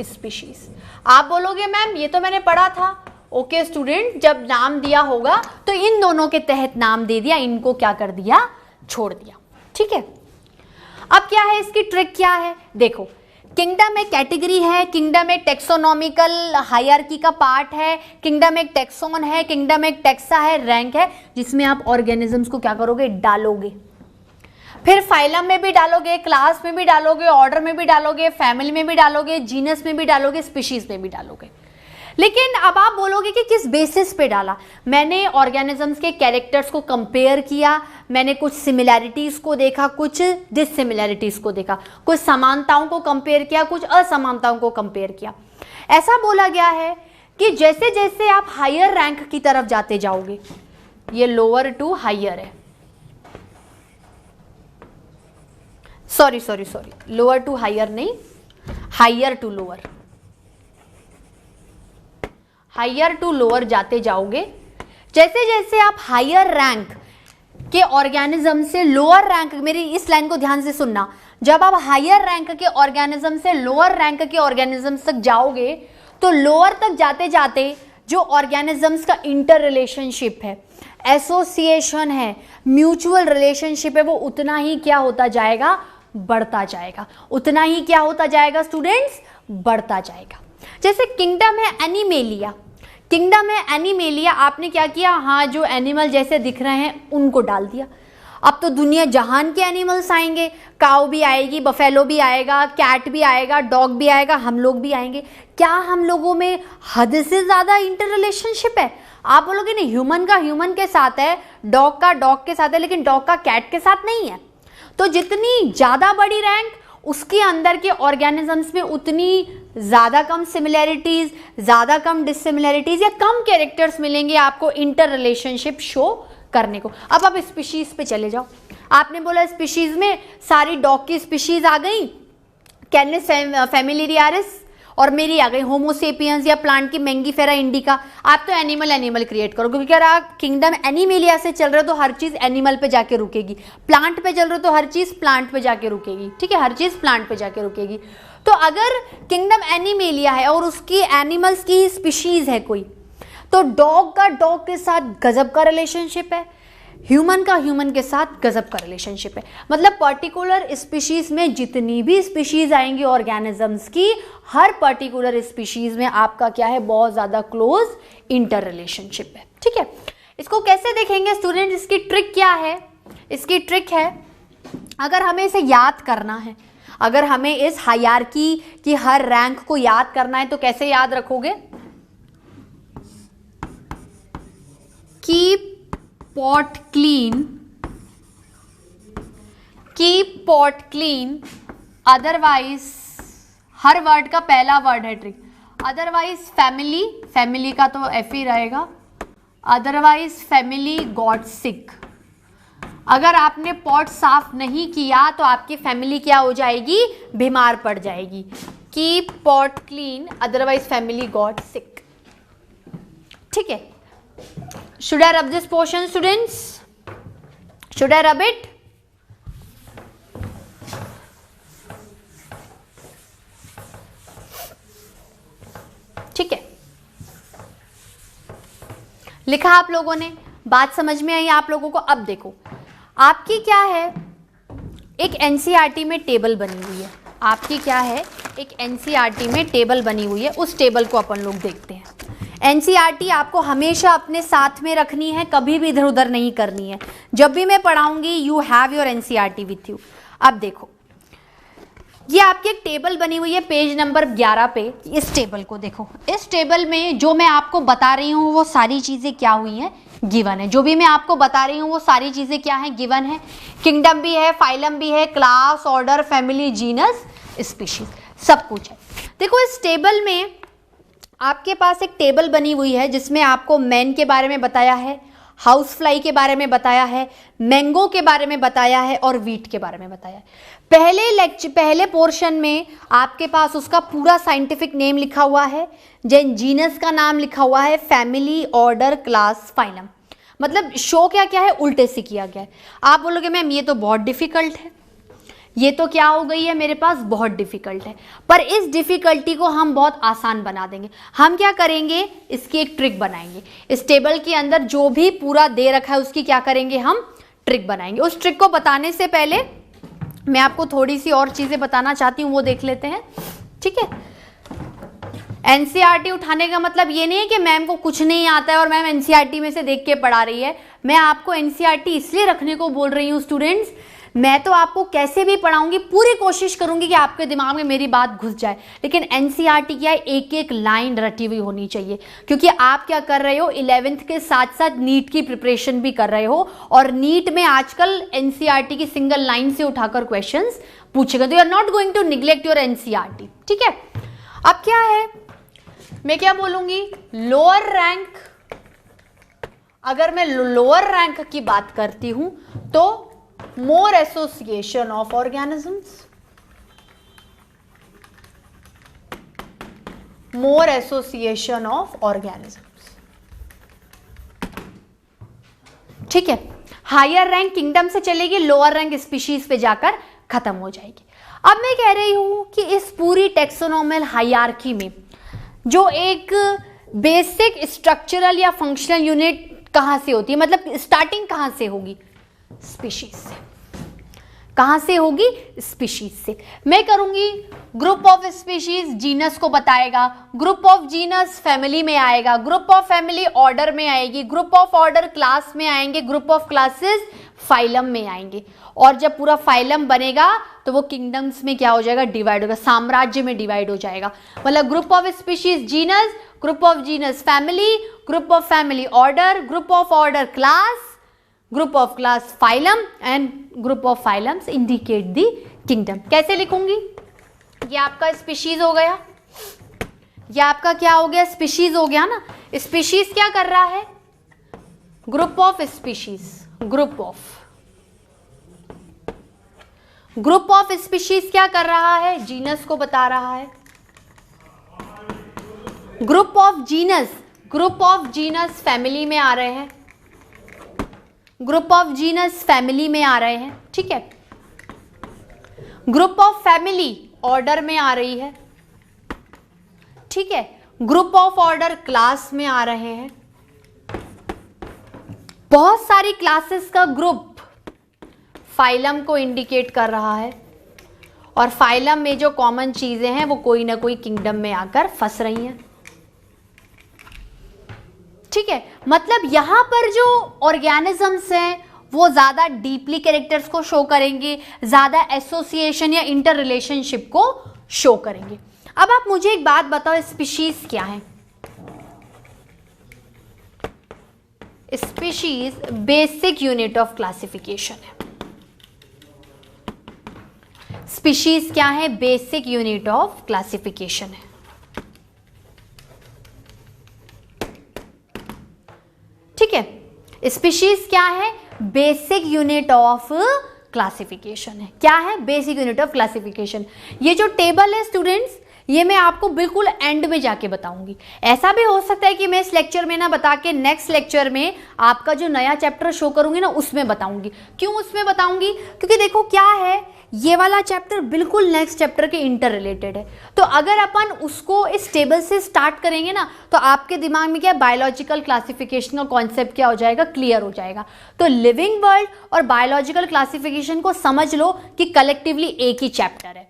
species. आप बोलोगे मैम ये तो मैंने पढ़ा था। ओके स्टूडेंट, जब नाम दिया होगा तो इन दोनों के तहत नाम दे दिया, इनको क्या कर दिया, छोड़ दिया, ठीक है। अब क्या है इसकी ट्रिक, क्या है देखो, किंगडम एक कैटेगरी है, किंगडम एक टेक्सोनॉमिकल हायरार्की का पार्ट है, किंगडम एक टेक्सॉन है, किंगडम एक टेक्सा है, रैंक है, जिसमें आप ऑर्गेनिजम्स को क्या करोगे, डालोगे। फिर फाइलम में भी डालोगे, क्लास में भी डालोगे, ऑर्डर में भी डालोगे, फैमिली में भी डालोगे, जीनस में भी डालोगे, स्पीशीज में भी डालोगे। लेकिन अब आप बोलोगे कि किस बेसिस पे डाला। मैंने ऑर्गेनिजम्स के कैरेक्टर्स को कंपेयर किया, मैंने कुछ सिमिलैरिटीज को देखा, कुछ डिससिमिलैरिटीज को देखा, कुछ समानताओं को कंपेयर किया, कुछ असमानताओं को कंपेयर किया। ऐसा बोला गया है कि जैसे जैसे आप हायर रैंक की तरफ जाते जाओगे, ये लोअर टू हायर है, सॉरी लोअर टू हायर नहीं, higher to lower, higher to lower जाते जाओगे, जैसे जैसे आप हायर रैंक के ऑर्गेनिज्म से लोअर रैंक, मेरी इस लाइन को ध्यान से सुनना, जब आप हायर रैंक के ऑर्गेनिज्म से लोअर रैंक के ऑर्गेनिज्म तक जाओगे, तो लोअर तक जाते जाते जो ऑर्गेनिजम्स का इंटर रिलेशनशिप है, एसोसिएशन है, म्यूचुअल रिलेशनशिप है, वो उतना ही क्या होता जाएगा, बढ़ता जाएगा। उतना ही क्या होता जाएगा स्टूडेंट्स, बढ़ता जाएगा। जैसे किंगडम है एनिमेलिया, किंगडम है एनिमेलिया, आपने क्या किया, हाँ जो एनिमल जैसे दिख रहे हैं उनको डाल दिया। अब तो दुनिया जहान के एनिमल्स आएंगे, काऊ भी आएगी, बफेलो भी आएगा, कैट भी आएगा, डॉग भी आएगा, हम लोग भी आएंगे। क्या हम लोगों में हद से ज्यादा इंटर रिलेशनशिप है? आप बोलोगे नहीं, ह्यूमन का ह्यूमन के साथ है, डॉग का डॉग के साथ है, लेकिन डॉग का कैट के साथ नहीं है। तो जितनी ज्यादा बड़ी रैंक, उसके अंदर के ऑर्गेनिजम्स में उतनी ज्यादा कम सिमिलैरिटीज, ज्यादा कम डिससिमिलैरिटीज या कम कैरेक्टर्स मिलेंगे आपको इंटर रिलेशनशिप शो करने को। अब आप स्पीशीज पे चले जाओ। आपने बोला स्पीशीज में सारी डॉग की स्पीशीज आ गई, कैनिस फैमिलियरिस, और मेरी आ गई होमोसेपियंस या प्लांट की मैंगीफेरा इंडिका। आप तो एनिमल क्रिएट करोगे, क्योंकि अगर आप किंगडम एनिमेलिया से चल रहे हो तो हर चीज एनिमल पे जाके रुकेगी, प्लांट पे चल रहे हो तो हर चीज प्लांट पे जाके रुकेगी, ठीक है, हर चीज प्लांट पे जाके रुकेगी। तो अगर किंगडम एनिमेलिया है और उसकी एनिमल्स की स्पीशीज है कोई, तो डॉग का डॉग के साथ गजब का रिलेशनशिप है, ह्यूमन का ह्यूमन के साथ गजब का रिलेशनशिप है। मतलब पर्टिकुलर स्पीशीज में जितनी भी स्पीशीज आएंगी ऑर्गेनिजम्स की, हर पर्टिकुलर स्पीशीज में आपका क्या है, बहुत ज्यादा क्लोज इंटर रिलेशनशिप है, ठीक है। इसको कैसे देखेंगे स्टूडेंट, इसकी ट्रिक क्या है? इसकी ट्रिक है, अगर हमें इसे याद करना है, अगर हमें इस हायरार्की की हर रैंक को याद करना है, तो कैसे याद रखोगे? कीप पॉट क्लीन, अदरवाइज, हर वर्ड का पहला वर्ड है ट्रिक, अदरवाइज फैमिली का तो एफ ही रहेगा, अदरवाइज फैमिली गॉट सिक। अगर आपने पॉट साफ नहीं किया तो आपकी फैमिली क्या हो जाएगी, बीमार पड़ जाएगी। Keep pot clean, otherwise family got sick, ठीक है। Should I rub this portion, students? Should I rub it? ठीक है, लिखा आप लोगों ने, बात समझ में आई आप लोगों को। अब देखो आपकी क्या है, एक एनसीईआरटी में टेबल बनी हुई है, आपकी क्या है, एक एनसीईआरटी में टेबल बनी हुई है, उस टेबल को अपन लोग देखते हैं। एनसीईआरटी आपको हमेशा अपने साथ में रखनी है, कभी भी इधर उधर नहीं करनी है। जब भी मैं पढ़ाऊंगी, you have your NCERT with you. अब देखो, ये आपकी एक टेबल बनी हुई है पेज नंबर 11 पे। इस टेबल को देखो, इस टेबल में जो मैं आपको बता रही हूँ वो सारी चीजें क्या हुई हैं, गिवन है। जो भी मैं आपको बता रही हूँ वो सारी चीजें क्या है, गिवन है। किंगडम भी है, फाइलम भी है, class, order, family, genus, species, सब कुछ है। देखो इस टेबल में आपके पास एक टेबल बनी हुई है जिसमें आपको मैन के बारे में बताया है, हाउस फ्लाई के बारे में बताया है, मैंगो के बारे में बताया है और वीट के बारे में बताया है। पहले पोर्शन में आपके पास उसका पूरा साइंटिफिक नेम लिखा हुआ है, जीनस का नाम लिखा हुआ है, फैमिली, ऑर्डर, क्लास, फाइलम। मतलब शो क्या क्या है, उल्टे से किया गया है। आप बोलोगे मैम ये तो बहुत डिफिकल्ट है, ये तो क्या हो गई है मेरे पास, बहुत डिफिकल्ट है। पर इस डिफिकल्टी को हम बहुत आसान बना देंगे। हम क्या करेंगे, इसकी एक ट्रिक बनाएंगे। इस टेबल के अंदर जो भी पूरा दे रखा है उसकी क्या करेंगे, हम ट्रिक बनाएंगे। उस ट्रिक को बताने से पहले मैं आपको थोड़ी सी और चीजें बताना चाहती हूँ, वो देख लेते हैं, ठीक है। एनसीईआरटी उठाने का मतलब ये नहीं है कि मैम को कुछ नहीं आता है और मैम एनसीईआरटी में से देख के पढ़ा रही है। मैं आपको एनसीईआरटी इसलिए रखने को बोल रही हूँ स्टूडेंट्स, मैं तो आपको कैसे भी पढ़ाऊंगी, पूरी कोशिश करूंगी कि आपके दिमाग में मेरी बात घुस जाए। लेकिन एनसीईआरटी क्या है, एक एक लाइन रटी हुई होनी चाहिए, क्योंकि आप क्या कर रहे हो, 11th के साथ साथ नीट की प्रिपरेशन भी कर रहे हो। और नीट में आजकल एनसीईआरटी की सिंगल लाइन से उठाकर क्वेश्चंस पूछेगा, तो you are not going to neglect your NCERT, ठीक है। अब क्या है, मैं क्या बोलूंगी, लोअर रैंक, अगर मैं लोअर रैंक की बात करती हूं तो more association of organisms, more association of organisms, ठीक है। हायर रैंक किंगडम से चलेगी, लोअर रैंक स्पीशीज पे जाकर खत्म हो जाएगी। अब मैं कह रही हूं कि इस पूरी टेक्सोनोमल हायरार्की में जो एक बेसिक स्ट्रक्चरल या फंक्शनल यूनिट कहां से होती है, मतलब स्टार्टिंग कहां से होगी, स्पीशीज से। कहां से होगी, स्पीशीज से। मैं करूंगी ग्रुप ऑफ स्पीशीज, जीनस को बताएगा, ग्रुप ऑफ जीनस फैमिली में आएगा, ग्रुप ऑफ फैमिली ऑर्डर में आएगी, ग्रुप ऑफ ऑर्डर क्लास में आएंगे, ग्रुप ऑफ क्लासेस फाइलम में आएंगे। और जब पूरा फाइलम बनेगा तो वो किंगडम्स में क्या हो जाएगा, डिवाइड होगा, साम्राज्य में डिवाइड हो जाएगा। मतलब group of species genus, group of genus family, group of family order, group of order class, group of class phylum and group of phylums indicate the kingdom. कैसे लिखूंगी, ये आपका स्पीशीज हो गया, ये आपका क्या हो गया, स्पीशीज हो गया ना। स्पीशीज क्या कर रहा है, group of species, group of species क्या कर रहा है, जीनस को बता रहा है। ग्रुप ऑफ जीनस फैमिली में आ रहे हैं, ग्रुप ऑफ जीनस फैमिली में आ रहे हैं, ठीक है। ग्रुप ऑफ फैमिली ऑर्डर में आ रही है, ठीक है। ग्रुप ऑफ ऑर्डर क्लास में आ रहे हैं। बहुत सारी क्लासेस का ग्रुप फाइलम को इंडिकेट कर रहा है, और फाइलम में जो कॉमन चीजें हैं वो कोई ना कोई किंगडम में आकर फंस रही हैं, ठीक है। मतलब यहां पर जो ऑर्गेनिजम्स हैं वो ज्यादा डीपली कैरेक्टर्स को शो करेंगे, ज्यादा एसोसिएशन या इंटर रिलेशनशिप को शो करेंगे। अब आप मुझे एक बात बताओ, स्पीशीज क्या है? Species basic unit of classification है। स्पीशीज क्या है? बेसिक यूनिट ऑफ क्लासिफिकेशन है। ठीक है, स्पीशीज क्या है? बेसिक यूनिट ऑफ क्लासिफिकेशन है। क्या है? Basic unit of classification. ये जो टेबल है स्टूडेंट्स, ये मैं आपको बिल्कुल एंड में जाके बताऊंगी। ऐसा भी हो सकता है कि मैं इस लेक्चर में ना बता के नेक्स्ट लेक्चर में आपका जो नया चैप्टर शो करूंगी ना उसमें बताऊंगी। क्यों उसमें बताऊंगी? क्योंकि देखो क्या है, ये वाला चैप्टर बिल्कुल नेक्स्ट चैप्टर के इंटर रिलेटेड है। तो अगर अपन उसको इस टेबल से स्टार्ट करेंगे ना तो आपके दिमाग में क्या बायोलॉजिकल क्लासिफिकेशन का कॉन्सेप्ट क्या हो जाएगा? क्लियर हो जाएगा। तो लिविंग वर्ल्ड और बायोलॉजिकल क्लासिफिकेशन को समझ लो कि कलेक्टिवली एक ही चैप्टर है।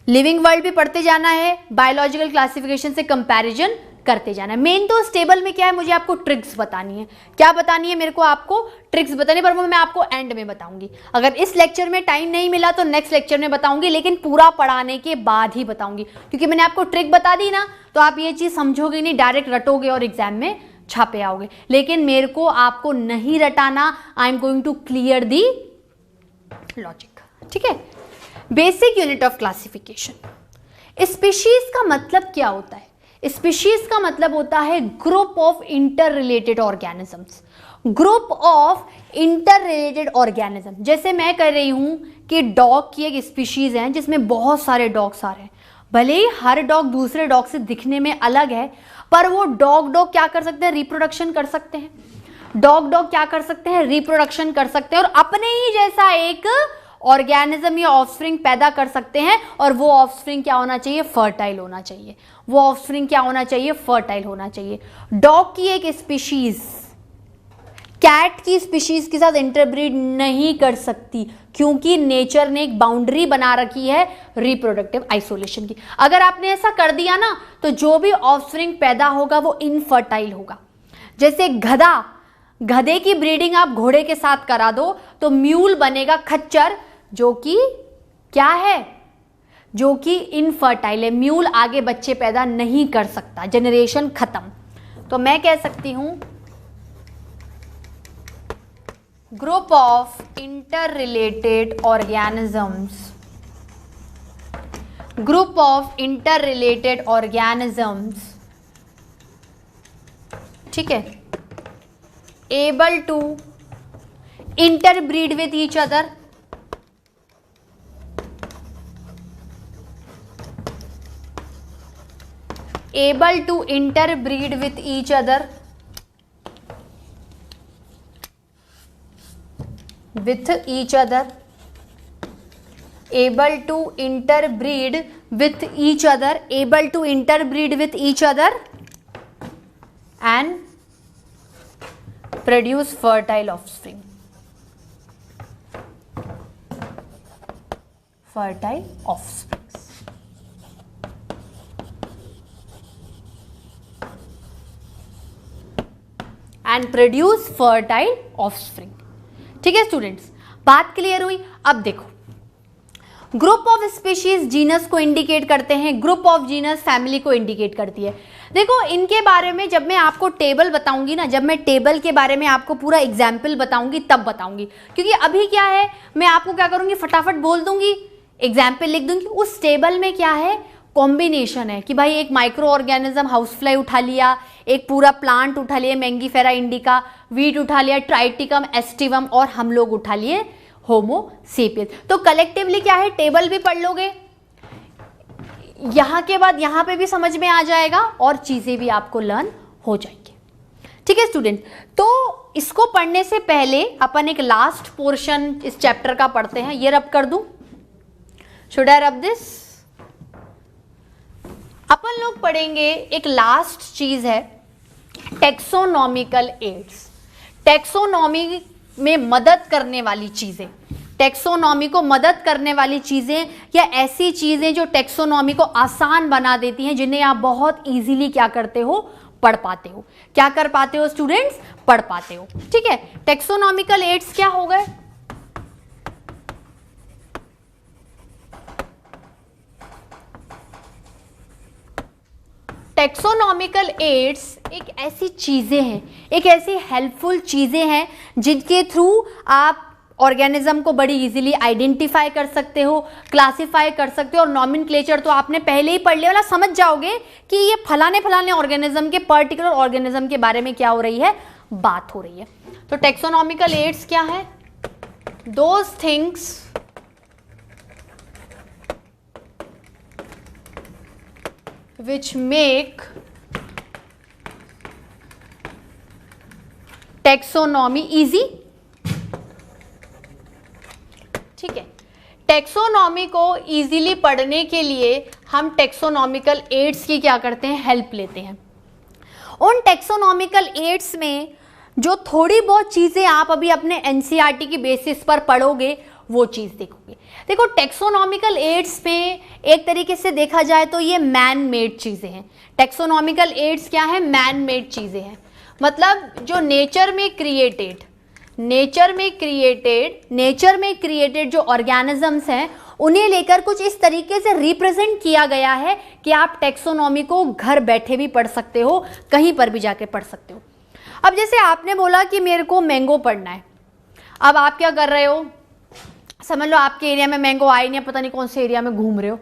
लिविंग वर्ल्ड भी पढ़ते जाना है, बायोलॉजिकल क्लासिफिकेशन से कंपैरिजन करते जाना है। मेन तो इस टेबल में क्या है, मुझे आपको ट्रिक्स बतानी है। क्या बतानी है मेरे को? आपको ट्रिक्स बतानी, पर वो मैं आपको एंड में बताऊंगी। अगर इस लेक्चर में टाइम नहीं मिला तो नेक्स्ट लेक्चर में बताऊंगी, लेकिन पूरा पढ़ाने के बाद ही बताऊंगी, क्योंकि मैंने आपको ट्रिक बता दी ना तो आप ये चीज समझोगे नहीं, डायरेक्ट रटोगे और एग्जाम में छापे आओगे। लेकिन मेरे को आपको नहीं रटाना, I am going to clear the logic. ठीक है, basic unit of classification. Species का मतलब क्या होता है? स्पीशीज का मतलब होता है group of interrelated organisms. Group of inter related organism. जैसे मैं कह रही हूं कि डॉग की एक स्पीशीज है जिसमें बहुत सारे डॉग्स आ रहे हैं, भले ही हर डॉग दूसरे डॉग से दिखने में अलग है, पर वो डॉग क्या कर सकते हैं? रिप्रोडक्शन कर सकते हैं। डॉग क्या कर सकते हैं? रिप्रोडक्शन कर सकते हैं और अपने ही जैसा एक ऑर्गेनिज्म या ऑफस्प्रिंग पैदा कर सकते हैं। और वो ऑफस्प्रिंग क्या होना चाहिए? फर्टाइल होना चाहिए। वो ऑफस्प्रिंग क्या होना चाहिए? फर्टाइल होना चाहिए। डॉग की एक स्पीशीज कैट की स्पीशीज के साथ इंटरब्रीड नहीं कर सकती, क्योंकि नेचर ने एक बाउंड्री बना रखी है रिप्रोडक्टिव आइसोलेशन की। अगर आपने ऐसा कर दिया ना तो जो भी ऑफस्प्रिंग पैदा होगा वो इनफर्टाइल होगा। जैसे गधे की ब्रीडिंग आप घोड़े के साथ करा दो तो म्यूल बनेगा खच्चर, जो कि क्या है? जो कि इनफर्टाइल है। म्यूल आगे बच्चे पैदा नहीं कर सकता, जनरेशन खत्म। तो मैं कह सकती हूं group of interrelated organisms, group of interrelated organisms, ठीक है, able to interbreed with each other, able to interbreed with each other, with each other, able to interbreed with each other, able to interbreed with each other and produce fertile offspring, fertile offspring and produce fertile offspring. ठीक है students, बात clear हुई? अब देखो, group of species genus को indicate करते हैं, group of genus family को इंडिकेट करती है। देखो इनके बारे में जब मैं आपको टेबल बताऊंगी ना, जब मैं टेबल के बारे में आपको पूरा एग्जाम्पल बताऊंगी तब बताऊंगी, क्योंकि अभी क्या है, मैं आपको क्या करूंगी, फटाफट बोल दूंगी, एग्जाम्पल लिख दूंगी। उस टेबल में क्या है, कॉम्बिनेशन है कि भाई एक माइक्रो ऑर्गेनिज्म हाउसफ्लाई उठा लिया, एक पूरा प्लांट उठा लिया मैंगीफेरा इंडिका, वीट उठा लिया ट्राइटिकम एस्टिवम, और हम लोग उठा लिए होमो सेपियंस। तो कलेक्टिवली क्या है, टेबल भी पढ़ लोगे, यहां के बाद यहां पे भी समझ में आ जाएगा और चीजें भी आपको लर्न हो जाएंगी। ठीक है स्टूडेंट, तो इसको पढ़ने से पहले अपन एक लास्ट पोर्शन इस चैप्टर का पढ़ते हैं। ये रब कर दूं, शुड आई रब दिस? अपन लोग पढ़ेंगे एक लास्ट चीज है, टेक्सोनॉमिकल एड्स। टेक्सोनॉमी में मदद करने वाली चीजें, टेक्सोनॉमी को मदद करने वाली चीजें या ऐसी चीजें जो टेक्सोनॉमी को आसान बना देती हैं, जिन्हें आप बहुत इजीली क्या करते हो, पढ़ पाते हो। क्या कर पाते हो स्टूडेंट्स? पढ़ पाते हो। ठीक है, टेक्सोनॉमिकल एड्स क्या हो गए? टेक्सोनॉमिकल एड्स एक ऐसी चीजें हैं, एक ऐसी हेल्पफुल चीजें हैं जिनके थ्रू आप ऑर्गेनिज्म को बड़ी इजीली आइडेंटिफाई कर सकते हो, क्लासिफाई कर सकते हो। और नॉमेनक्लेचर तो आपने पहले ही पढ़ लिया, वाला समझ जाओगे कि ये फलाने फलाने ऑर्गेनिज्म के, पर्टिकुलर ऑर्गेनिज्म के बारे में क्या हो रही है, बात हो रही है। तो टेक्सोनॉमिकल एड्स क्या है? Those things which make taxonomy easy। ठीक है, टेक्सोनॉमी को इजीली पढ़ने के लिए हम टेक्सोनॉमिकल एड्स की क्या करते हैं, हेल्प लेते हैं। उन टेक्सोनॉमिकल एड्स में जो थोड़ी बहुत चीजें आप अभी अपने एनसीईआरटी की बेसिस पर पढ़ोगे वो चीज देखोगे। देखो टेक्सोनॉमिकल एड्स में एक तरीके से देखा जाए तो ये मैन मेड चीजें हैं। टेक्सोनॉमिकल एड्स क्या है? मैन मेड चीजें हैं, मतलब जो नेचर में क्रिएटेड जो ऑर्गेनिजम्स हैं उन्हें लेकर कुछ इस तरीके से रिप्रेजेंट किया गया है कि आप टेक्सोनॉमी को घर बैठे भी पढ़ सकते हो, कहीं पर भी जाके पढ़ सकते हो। अब जैसे आपने बोला कि मेरे को मैंगो पढ़ना है, अब आप क्या कर रहे हो, समझ लो आपके एरिया में मैंगो आए नहीं, पता नहीं कौन से एरिया में घूम रहे हो,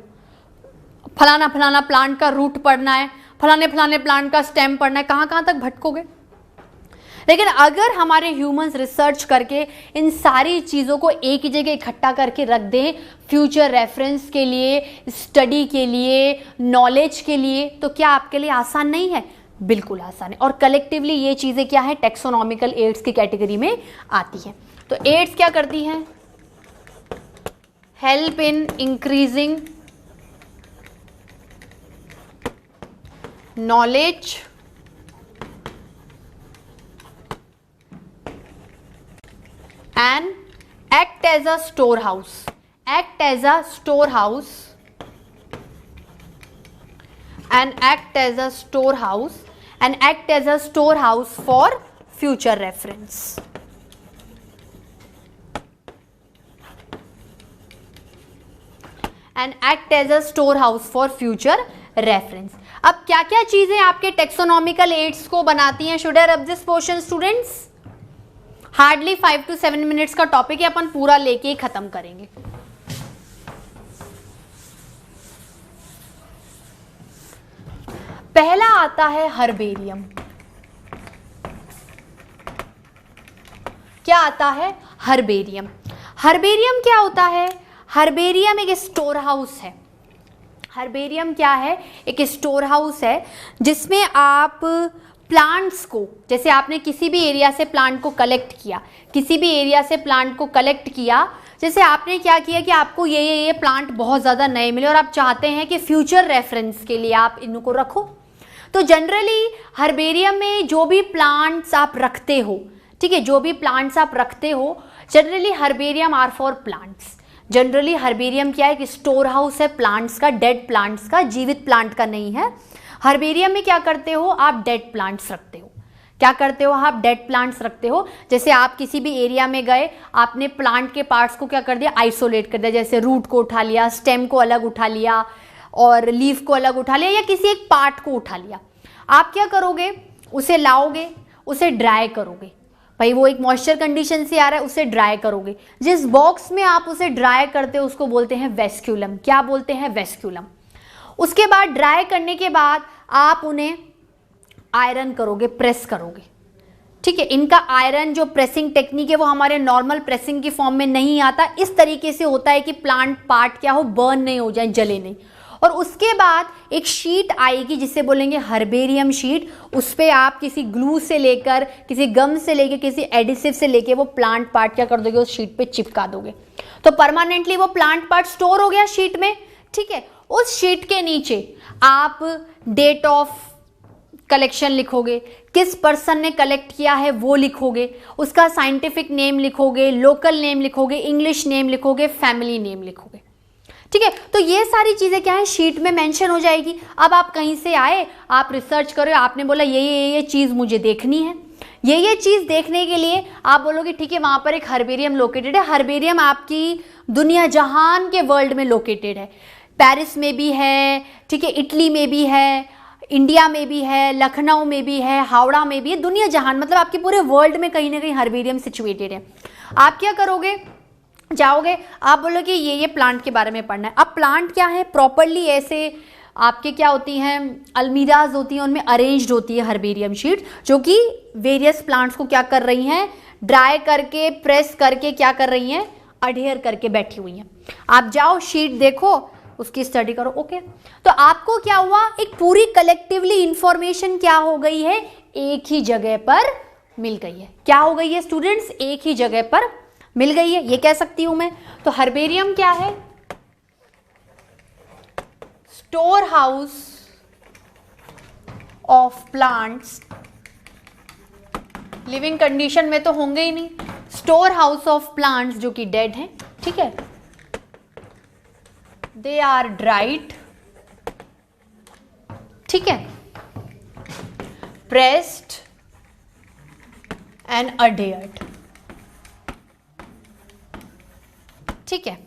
फलाना फलाना प्लांट का रूट पढ़ना है, फलाने फलाने प्लांट का स्टेम पढ़ना है, कहाँ तक भटकोगे। लेकिन अगर हमारे ह्यूमंस रिसर्च करके इन सारी चीज़ों को एक ही जगह इकट्ठा करके रख दें फ्यूचर रेफरेंस के लिए, स्टडी के लिए, नॉलेज के लिए, तो क्या आपके लिए आसान नहीं है? बिल्कुल आसान है। और कलेक्टिवली ये चीज़ें क्या है? टेक्सोनॉमिकल एड्स की कैटेगरी में आती हैं। तो एड्स क्या करती हैं? Help in increasing knowledge and act as a storehouse and act as a storehouse for future reference. अब क्या क्या चीजें आपके टेक्सोनॉमिकल एड्स को बनाती हैं? Should I rub this portion students? Hardly 5 to 7 minutes का टॉपिक है, अपन पूरा लेके ही खत्म करेंगे। पहला आता है हर्बेरियम। क्या आता है? हर्बेरियम। हर्बेरियम क्या होता है? हर्बेरियम एक स्टोर हाउस है। हर्बेरियम क्या है? एक स्टोर हाउस है जिसमें आप प्लांट्स को, जैसे आपने किसी भी एरिया से प्लांट को कलेक्ट किया, जैसे आपने क्या किया कि आपको ये प्लांट बहुत ज़्यादा नए मिले और आप चाहते हैं कि फ्यूचर रेफरेंस के लिए आप इनको रखो, तो जनरली हर्बेरियम में जो भी प्लांट्स आप रखते हो, ठीक है, generally herbarium are for plants. Generally herbarium क्या है? एक स्टोर हाउस है प्लांट्स का, डेड प्लांट्स का, जीवित प्लांट का नहीं है। हर्बेरियम में क्या करते हो आप? डेड प्लांट्स रखते हो। क्या करते हो आप? डेड प्लांट्स रखते हो। जैसे आप किसी भी एरिया में गए, आपने प्लांट के पार्ट्स को क्या कर दिया? आइसोलेट कर दिया। जैसे रूट को उठा लिया, स्टेम को अलग उठा लिया और लीफ को अलग उठा लिया, या किसी एक पार्ट को उठा लिया। आप क्या करोगे? उसे लाओगे, उसे ड्राई करोगे। भाई वो एक मॉइस्चर कंडीशन से आ रहा है, उसे ड्राई करोगे। जिस बॉक्स में आप उसे ड्राई करते हो उसको बोलते हैं वेस्क्यूलम। क्या बोलते हैं? वेस्क्यूलम। उसके बाद ड्राई करने के बाद आप उन्हें आयरन करोगे, प्रेस करोगे, ठीक है। इनका आयरन जो प्रेसिंग टेक्निक है वो हमारे नॉर्मल प्रेसिंग की फॉर्म में नहीं आता। इस तरीके से होता है कि प्लांट पार्ट क्या हो, बर्न नहीं हो जाए, जले नहीं। और उसके बाद एक शीट आएगी जिसे बोलेंगे हर्बेरियम शीट। उस पर आप किसी ग्लू से लेकर, किसी गम से लेकर, किसी एडिसिव से लेकर वो प्लांट पार्ट क्या कर दोगे? उस शीट पे चिपका दोगे, तो परमानेंटली वो प्लांट पार्ट स्टोर हो गया शीट में, ठीक है। उस शीट के नीचे आप डेट ऑफ कलेक्शन लिखोगे, किस पर्सन ने कलेक्ट किया है वो लिखोगे, उसका साइंटिफिक नेम लिखोगे, लोकल नेम लिखोगे, इंग्लिश नेम लिखोगे, फैमिली नेम लिखोगे, ठीक है। तो ये सारी चीज़ें क्या है? शीट में मेंशन हो जाएगी। अब आप कहीं से आए, आप रिसर्च करो, आपने बोला ये चीज़ मुझे देखनी है, ये चीज़ देखने के लिए आप बोलोगे ठीक है वहाँ पर एक हर्बेरियम लोकेटेड है। हर्बेरियम आपकी दुनिया जहान के वर्ल्ड में लोकेटेड है। पेरिस में भी है, ठीक है, इटली में भी है, इंडिया में भी है, लखनऊ में भी है, हावड़ा में भी है, दुनिया जहान मतलब आपके पूरे वर्ल्ड में कहीं ना कहीं हर्बेरियम सिचुएटेड है। आप क्या करोगे? जाओगे, आप बोलोगे ये प्लांट के बारे में पढ़ना है। अब प्लांट क्या है? प्रॉपरली ऐसे आपके क्या होती हैं? अलमीराज होती हैं, उनमें अरेंज्ड होती है हर्बेरियम शीट, जो कि वेरियस प्लांट्स को क्या कर रही हैं? ड्राई करके, प्रेस करके क्या कर रही हैं? अडेयर करके बैठी हुई हैं। आप जाओ, शीट देखो, उसकी स्टडी करो, ओके। तो आपको क्या हुआ? एक पूरी कलेक्टिवली इंफॉर्मेशन क्या हो गई है? एक ही जगह पर मिल गई है। क्या हो गई है स्टूडेंट्स? एक ही जगह पर मिल गई है, ये कह सकती हूं मैं। तो हर्बेरियम क्या है? Store house of plants, living condition में तो होंगे ही नहीं, स्टोर हाउस ऑफ प्लांट्स जो कि डेड हैं, ठीक है। दे आर ड्राइड, ठीक है, प्रेस्ड एंड अडेयर्ड, ठीक है।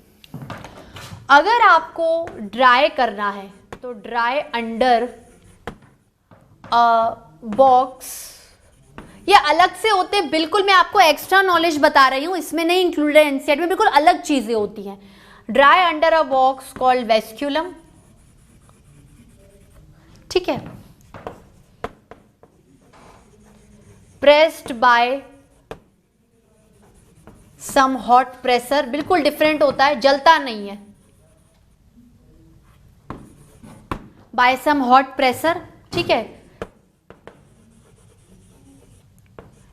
अगर आपको ड्राई करना है तो ड्राई अंडर बॉक्स, ये अलग से होते हैं, बिल्कुल मैं आपको एक्स्ट्रा नॉलेज बता रही हूं, इसमें नहीं इंक्लूडेड एनसीईआरटी में, बिल्कुल अलग चीजें होती हैं। Dry under a box called vasculum, ठीक है, pressed by some hot pressure, बिल्कुल डिफरेंट होता है, जलता नहीं है, बाय सम हॉट प्रेशर, ठीक है,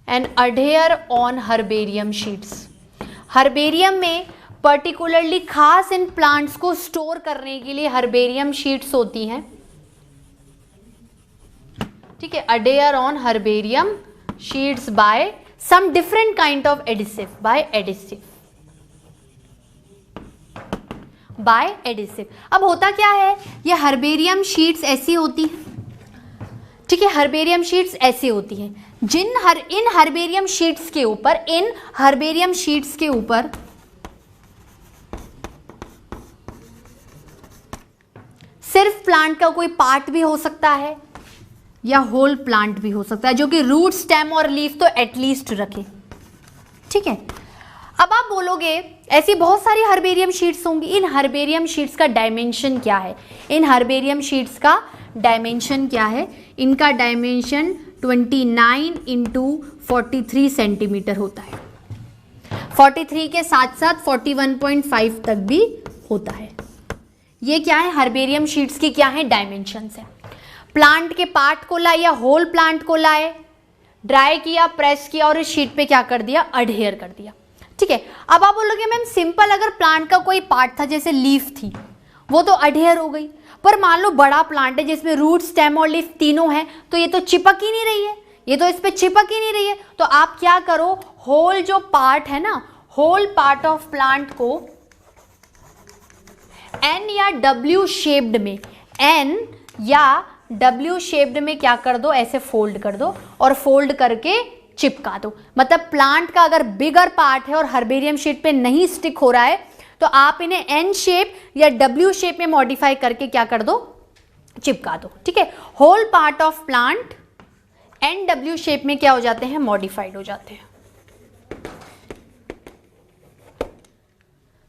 and adhere on herbarium sheets. Herbarium में पर्टिकुलरली खास इन प्लांट्स को स्टोर करने के लिए हर्बेरियम शीट्स होती हैं, ठीक है, adhere on herbarium sheets by some different kind of adhesive, by adhesive. अब होता क्या है, ये हर्बेरियम शीट्स ऐसी होती हैं, ठीक है, हर्बेरियम शीट्स ऐसी होती हैं, इन हर्बेरियम शीट्स के ऊपर सिर्फ प्लांट का कोई पार्ट भी हो सकता है या होल प्लांट भी हो सकता है, जो कि रूट, स्टेम और लीफ तो एटलीस्ट रखे, ठीक है। अब आप बोलोगे ऐसी बहुत सारी हर्बेरियम शीट्स होंगी, इन हर्बेरियम शीट्स का डायमेंशन क्या है? इन हर्बेरियम शीट्स का डायमेंशन क्या है? इनका डायमेंशन 29 इंटू 43 सेंटीमीटर होता है, 43 के साथ साथ 41.5 तक भी होता है। ये क्या है? हर्बेरियम शीट्स की क्या है? डायमेंशंस है। प्लांट के पार्ट को लाए या होल प्लांट को लाए, ड्राई किया, प्रेस किया और इस शीट पे क्या कर दिया? अडहेयर कर दिया, ठीक है। अब आप बोलोगे मैम सिंपल, अगर प्लांट का कोई पार्ट था जैसे लीफ थी वो तो अडहेयर हो गई, पर मान लो बड़ा प्लांट है जिसमें रूट, स्टेम और लीफ तीनों हैं, तो ये तो चिपक ही नहीं रही है, ये तो इस पे चिपक ही नहीं रही है। तो आप क्या करो, होल जो पार्ट है ना, होल पार्ट ऑफ प्लांट को एन या डब्ल्यू शेप्ड में, एन या डब्ल्यू शेप्ड में क्या कर दो, ऐसे फोल्ड कर दो और फोल्ड करके चिपका दो। मतलब प्लांट का अगर बिगर पार्ट है और हर्बेरियम शीट पे नहीं स्टिक हो रहा है तो आप इन्हें एन शेप या डब्ल्यू शेप में मॉडिफाई करके क्या कर दो? चिपका दो, ठीक है। Whole part of plant N W shape में क्या हो जाते हैं? मॉडिफाइड हो जाते हैं,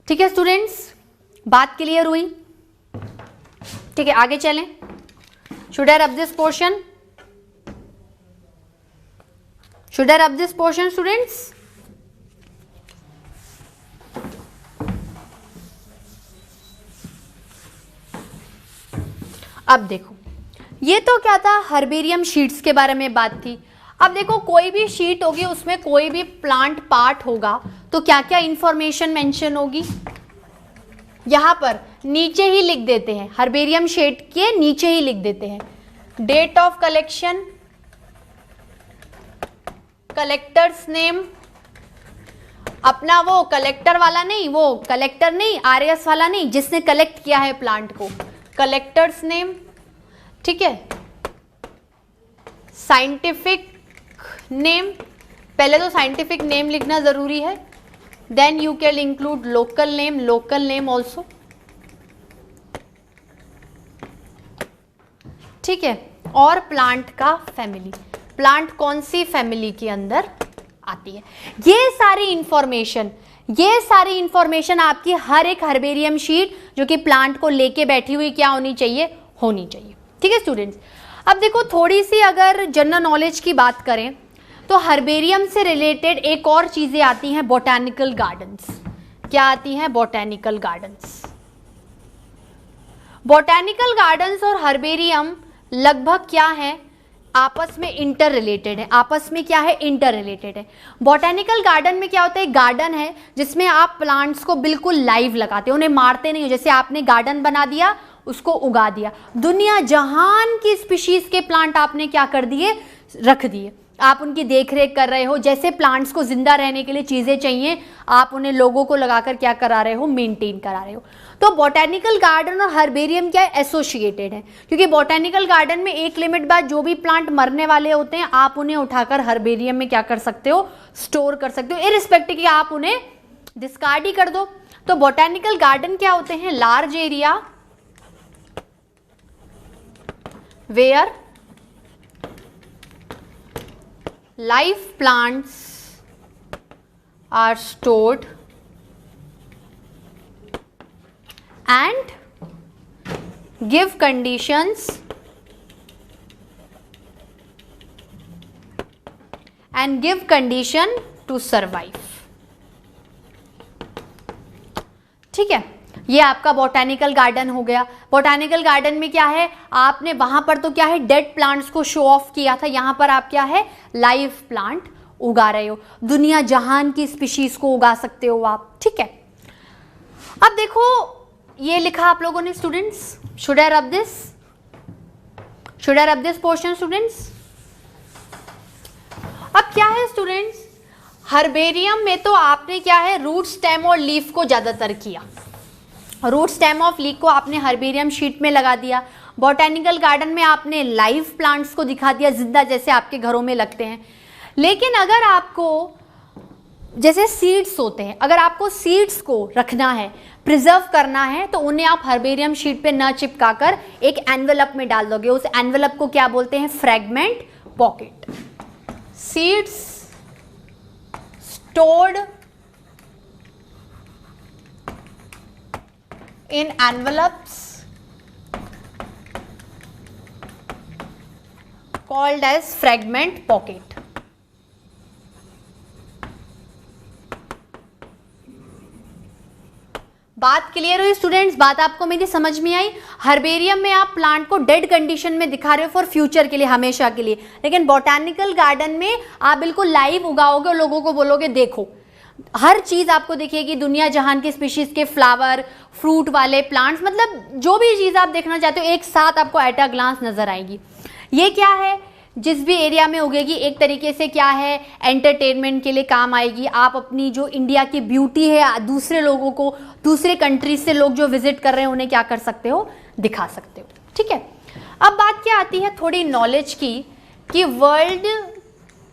ठीक है स्टूडेंट्स, बात क्लियर हुई? ठीक है, आगे चलें। Should I rub this portion? Should I rub this portion students? अब देखो, ये तो क्या था, हर्बेरियम शीट्स के बारे में बात थी। अब देखो कोई भी शीट होगी उसमें कोई भी प्लांट पार्ट होगा तो क्या क्या इंफॉर्मेशन मेंशन होगी, यहां पर नीचे ही लिख देते हैं, हर्बेरियम शीट के नीचे ही लिख देते हैं। Date of collection, collector's name, अपना वो कलेक्टर वाला नहीं, वो कलेक्टर नहीं, आरएस वाला नहीं, जिसने कलेक्ट किया है प्लांट को, कलेक्टर्स नेम, ठीक है। साइंटिफिक नेम, पहले तो साइंटिफिक नेम लिखना जरूरी है, then you can include local name also, ठीक है। और प्लांट का फैमिली, प्लांट कौन सी फैमिली के अंदर आती है, ये सारी इंफॉर्मेशन आपकी हर एक हर्बेरियम शीट जो कि प्लांट को लेके बैठी हुई क्या होनी चाहिए? होनी चाहिए, ठीक है स्टूडेंट्स। अब देखो थोड़ी सी अगर जनरल नॉलेज की बात करें तो हर्बेरियम से रिलेटेड एक और चीजें आती हैं, बोटैनिकल गार्डन्स। क्या आती हैं? Botanical gardens. बोटैनिकल गार्डन्स और हर्बेरियम लगभग क्या है? आपस में इंटर रिलेटेड है, आपस में क्या है? इंटर रिलेटेड है। बोटैनिकल गार्डन में क्या होता है? गार्डन है जिसमें आप प्लांट्स को बिल्कुल लाइव लगाते हो, उन्हें मारते नहीं हो। जैसे आपने गार्डन बना दिया, उसको उगा दिया, दुनिया जहान की स्पीशीज के प्लांट आपने क्या कर दिए? रख दिए। आप उनकी देख रेख कर रहे हो, जैसे प्लांट्स को जिंदा रहने के लिए चीजें चाहिए आप उन्हें लोगों को लगाकर क्या करा रहे हो, मेंटेन करा रहे हो। तो बॉटेनिकल गार्डन और हर्बेरियम क्या है, एसोसिएटेड है, क्योंकि बॉटेनिकल गार्डन में एक लिमिट बाद जो भी प्लांट मरने वाले होते हैं आप उन्हें उठाकर हर्बेरियम में क्या कर सकते हो, स्टोर कर सकते हो, इरिस्पेक्टिव कि आप उन्हें डिस्कार्ड ही कर दो। तो बॉटेनिकल गार्डन क्या होते हैं, large area where live plants are stored and give conditions to survive। ठीक है, ये आपका बॉटेनिकल गार्डन हो गया। बॉटेनिकल गार्डन में क्या है, आपने वहां पर तो क्या है डेड प्लांट्स को शो ऑफ किया था, यहां पर आप क्या है लाइव प्लांट उगा रहे हो, दुनिया जहान की स्पीशीज को उगा सकते हो आप। ठीक है, अब देखो ये लिखा आप लोगों ने students, should I rub this portion students. अब क्या है स्टूडेंट्स, हर्बेरियम में तो आपने क्या है रूट स्टेम और लीफ को ज्यादातर किया, रूट स्टेम ऑफ लीफ को आपने हर्बेरियम शीट में लगा दिया। बॉटेनिकल गार्डन में आपने लाइव प्लांट्स को दिखा दिया जिंदा, जैसे आपके घरों में लगते हैं। लेकिन अगर आपको जैसे सीड्स होते हैं, अगर आपको सीड्स को रखना है, प्रिजर्व करना है, तो उन्हें आप हर्बेरियम शीट पे न चिपकाकर एक एनवेलप में डाल दोगे। उस एनवेलप को क्या बोलते हैं, fragment pocket. Seeds stored in envelopes called as fragment pocket। बात क्लियर हुई स्टूडेंट्स, बात आपको मेरी समझ में आई। हर्बेरियम में आप प्लांट को डेड कंडीशन में दिखा रहे हो फॉर फ्यूचर के लिए, हमेशा के लिए, लेकिन बॉटेनिकल गार्डन में आप बिल्कुल लाइव उगाओगे और लोगों को बोलोगे देखो, हर चीज आपको दिखेगी, दुनिया जहान की स्पीशीज के फ्लावर, फ्रूट वाले प्लांट्स, मतलब जो भी चीज आप देखना चाहते हो एक साथ आपको एट अ ग्लांस नजर आएगी। ये क्या है, जिस भी एरिया में उगेगी एक तरीके से क्या है एंटरटेनमेंट के लिए काम आएगी। आप अपनी जो इंडिया की ब्यूटी है दूसरे लोगों को, दूसरे कंट्रीज से लोग जो विजिट कर रहे हैं उन्हें क्या कर सकते हो, दिखा सकते हो। ठीक है, अब बात क्या आती है थोड़ी नॉलेज की, कि वर्ल्ड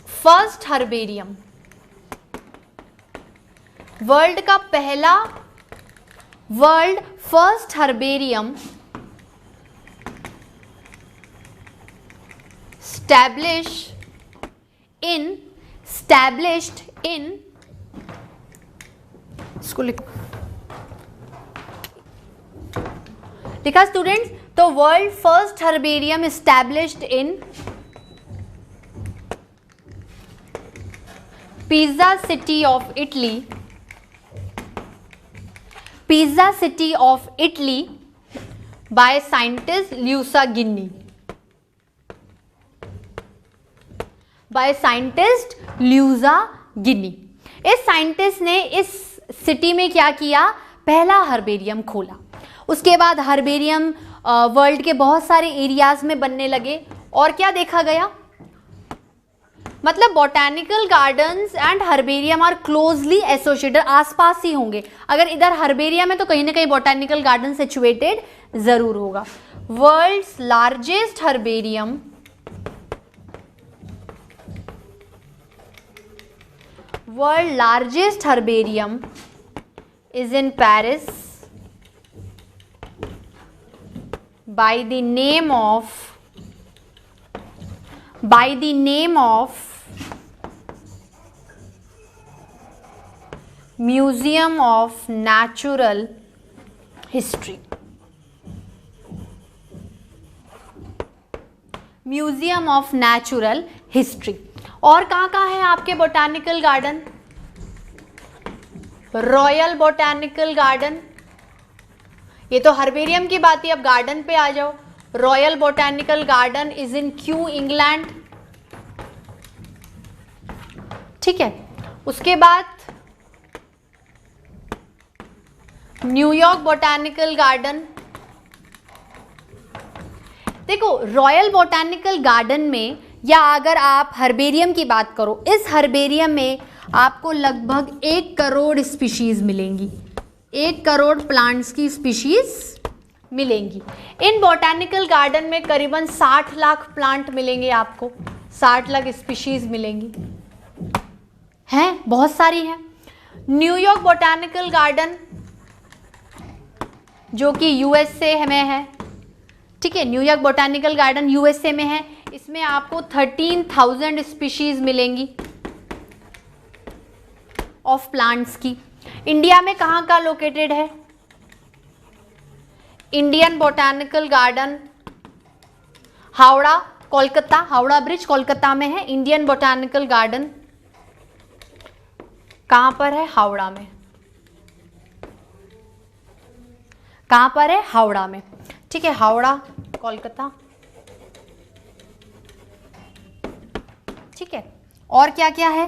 फर्स्ट हर्बेरियम, वर्ल्ड का पहला, world first herbarium established in इसको लिखा स्टूडेंट्स, तो world first herbarium established in Pisa city of Italy, Pisa city of Italy by scientist Luisa Ghini, by scientist Luisa Ghini। इस scientist ने इस city में क्या किया, पहला हर्बेरियम खोला। उसके बाद हर्बेरियम वर्ल्ड के बहुत सारे एरियाज में बनने लगे, और क्या देखा गया, मतलब botanical gardens and herbarium are closely associated, आसपास ही होंगे। अगर इधर हर्बेरियम है तो कहीं ना कहीं बॉटेनिकल गार्डन सिचुएटेड जरूर होगा। World's largest herbarium, world largest herbarium is in Paris by the name of Museum of Natural History, museum of natural history. और कहाँ है आपके botanical garden, royal botanical garden, ये तो हर्बेरियम की बात है, अब गार्डन पे आ जाओ। Royal botanical garden is in Q England, ठीक है। उसके बाद न्यूयॉर्क बोटानिकल गार्डन। देखो रॉयल बोटानिकल गार्डन में या अगर आप हर्बेरियम की बात करो, इस हर्बेरियम में आपको लगभग 1 करोड़ स्पीशीज मिलेंगी, 1 करोड़ प्लांट्स की स्पीशीज मिलेंगी। इन बॉटैनिकल गार्डन में करीबन 60 लाख प्लांट मिलेंगे आपको, 60 लाख स्पीशीज मिलेंगी, हैं बहुत सारी हैं। न्यूयॉर्क बॉटैनिकल गार्डन जो कि यूएसए में है, ठीक है, न्यूयॉर्क बॉटैनिकल गार्डन यूएसए में है, इसमें आपको 13,000 स्पीशीज मिलेंगी ऑफ प्लांट्स की। इंडिया में कहाँ का लोकेटेड है? Indian botanical garden Howrah, Kolkata, Howrah bridge Kolkata में है। इंडियन बॉटैनिकल गार्डन कहां पर है? हावड़ा में। कहां पर है? हावड़ा में, ठीक है, हावड़ा कोलकाता, ठीक है। और क्या क्या है?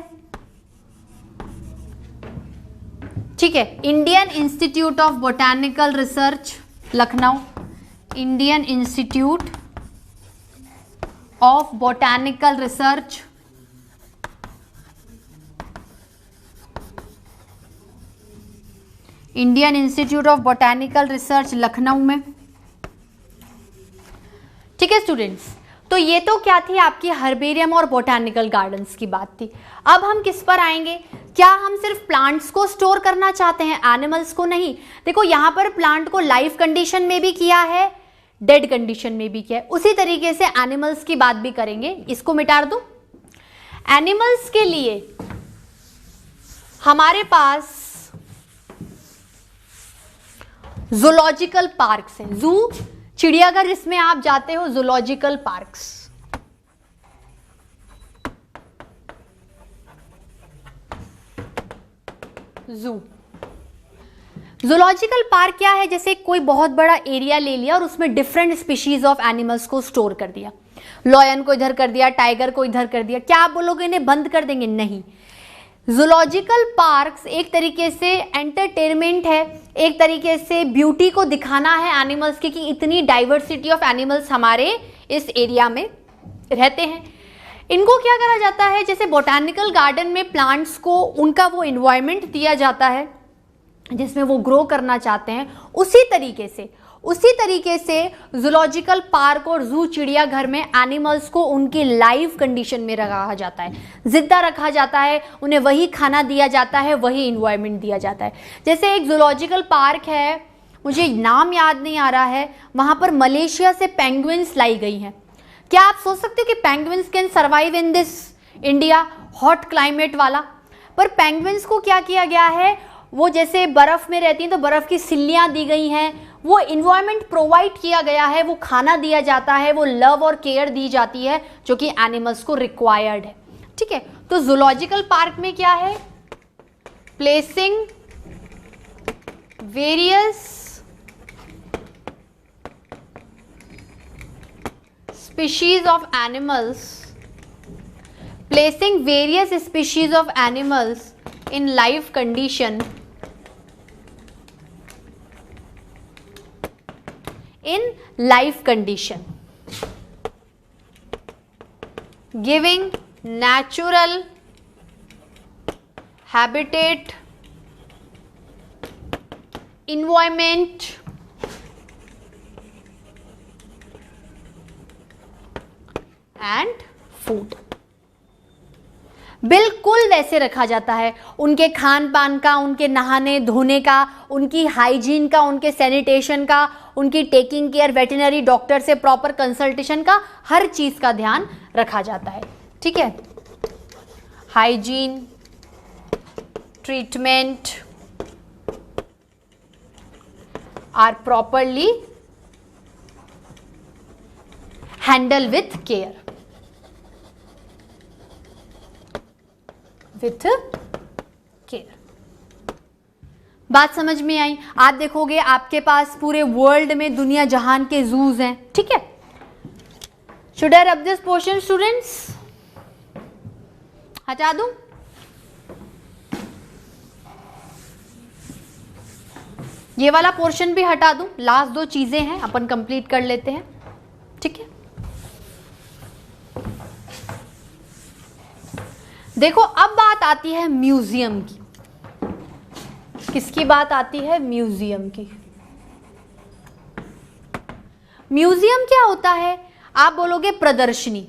ठीक है, Indian institute of botanical research Lucknow, Indian institute of botanical research, Indian institute of botanical research Lucknow में, ठीक है स्टूडेंट्स। तो ये तो क्या थी आपकी हर्बेरियम और बॉटैनिकल गार्डन्स की बात थी। अब हम किस पर आएंगे? क्या हम सिर्फ प्लांट्स को स्टोर करना चाहते हैं, एनिमल्स को नहीं? देखो यहां पर प्लांट को लाइव कंडीशन में भी किया है, डेड कंडीशन में भी किया है, उसी तरीके से एनिमल्स की बात भी करेंगे। इसको मिटा दूं। एनिमल्स के लिए हमारे पास जूलॉजिकल पार्क्स हैं, जू चिड़ियाघर जिसमें आप जाते हो, जूलॉजिकल पार्क्स। जू, जूलॉजिकल पार्क क्या है? जैसे कोई बहुत बड़ा एरिया ले लिया और उसमें डिफरेंट स्पीशीज ऑफ एनिमल्स को स्टोर कर दिया, लॉयन को इधर कर दिया, टाइगर को इधर कर दिया, क्या आप बोलोगे इन्हें बंद कर देंगे? नहीं। जूलॉजिकल पार्क्स एक तरीके से एंटरटेनमेंट है, एक तरीके से ब्यूटी को दिखाना है एनिमल्स की, कि इतनी डाइवर्सिटी ऑफ एनिमल्स हमारे इस एरिया में रहते हैं। इनको क्या करा जाता है? जैसे बॉटैनिकल गार्डन में प्लांट्स को उनका वो एनवायरनमेंट दिया जाता है जिसमें वो ग्रो करना चाहते हैं, उसी तरीके से जूलॉजिकल पार्क और जू चिड़ियाघर में एनिमल्स को उनकी लाइव कंडीशन में रखा जाता है, जिंदा रखा जाता है, उन्हें वही खाना दिया जाता है, वही एनवायरनमेंट दिया जाता है। जैसे एक जूलॉजिकल पार्क है, मुझे नाम याद नहीं आ रहा है, वहां पर मलेशिया से पेंगुइन्स लाई गई हैं। क्या आप सोच सकते हो कि penguins can survive in this India, hot climate वाला? पर पेंगुइन्स को क्या किया गया है, वो जैसे बर्फ में रहती हैं तो बर्फ की सिल्लियां दी गई हैं, वो इन्वायरमेंट प्रोवाइड किया गया है, वो खाना दिया जाता है, वो लव और केयर दी जाती है जो कि एनिमल्स को रिक्वायर्ड है, ठीक है। तो जूलॉजिकल पार्क में क्या है? Placing various species of animals, placing various species of animals in live condition giving natural habitat, environment and food। बिल्कुल वैसे रखा जाता है, उनके खान पान का, उनके नहाने धोने का, उनकी हाइजीन का, उनके सैनिटेशन का, उनकी टेकिंग केयर, वेटरनरी डॉक्टर से प्रॉपर कंसल्टेशन का, हर चीज का ध्यान रखा जाता है, ठीक है। Hygiene, treatment are properly handle with care, with care. बात समझ में आई? आप देखोगे आपके पास पूरे वर्ल्ड में दुनिया जहान के जूज हैं, ठीक है। Should I rub this portion students? हटा दूं? ये वाला पोर्शन भी हटा दूं? लास्ट 2 चीजें हैं, अपन कंप्लीट कर लेते हैं, ठीक है। देखो अब बात आती है म्यूजियम की। किसकी बात आती है? म्यूजियम की। म्यूजियम क्या होता है? आप बोलोगे प्रदर्शनी,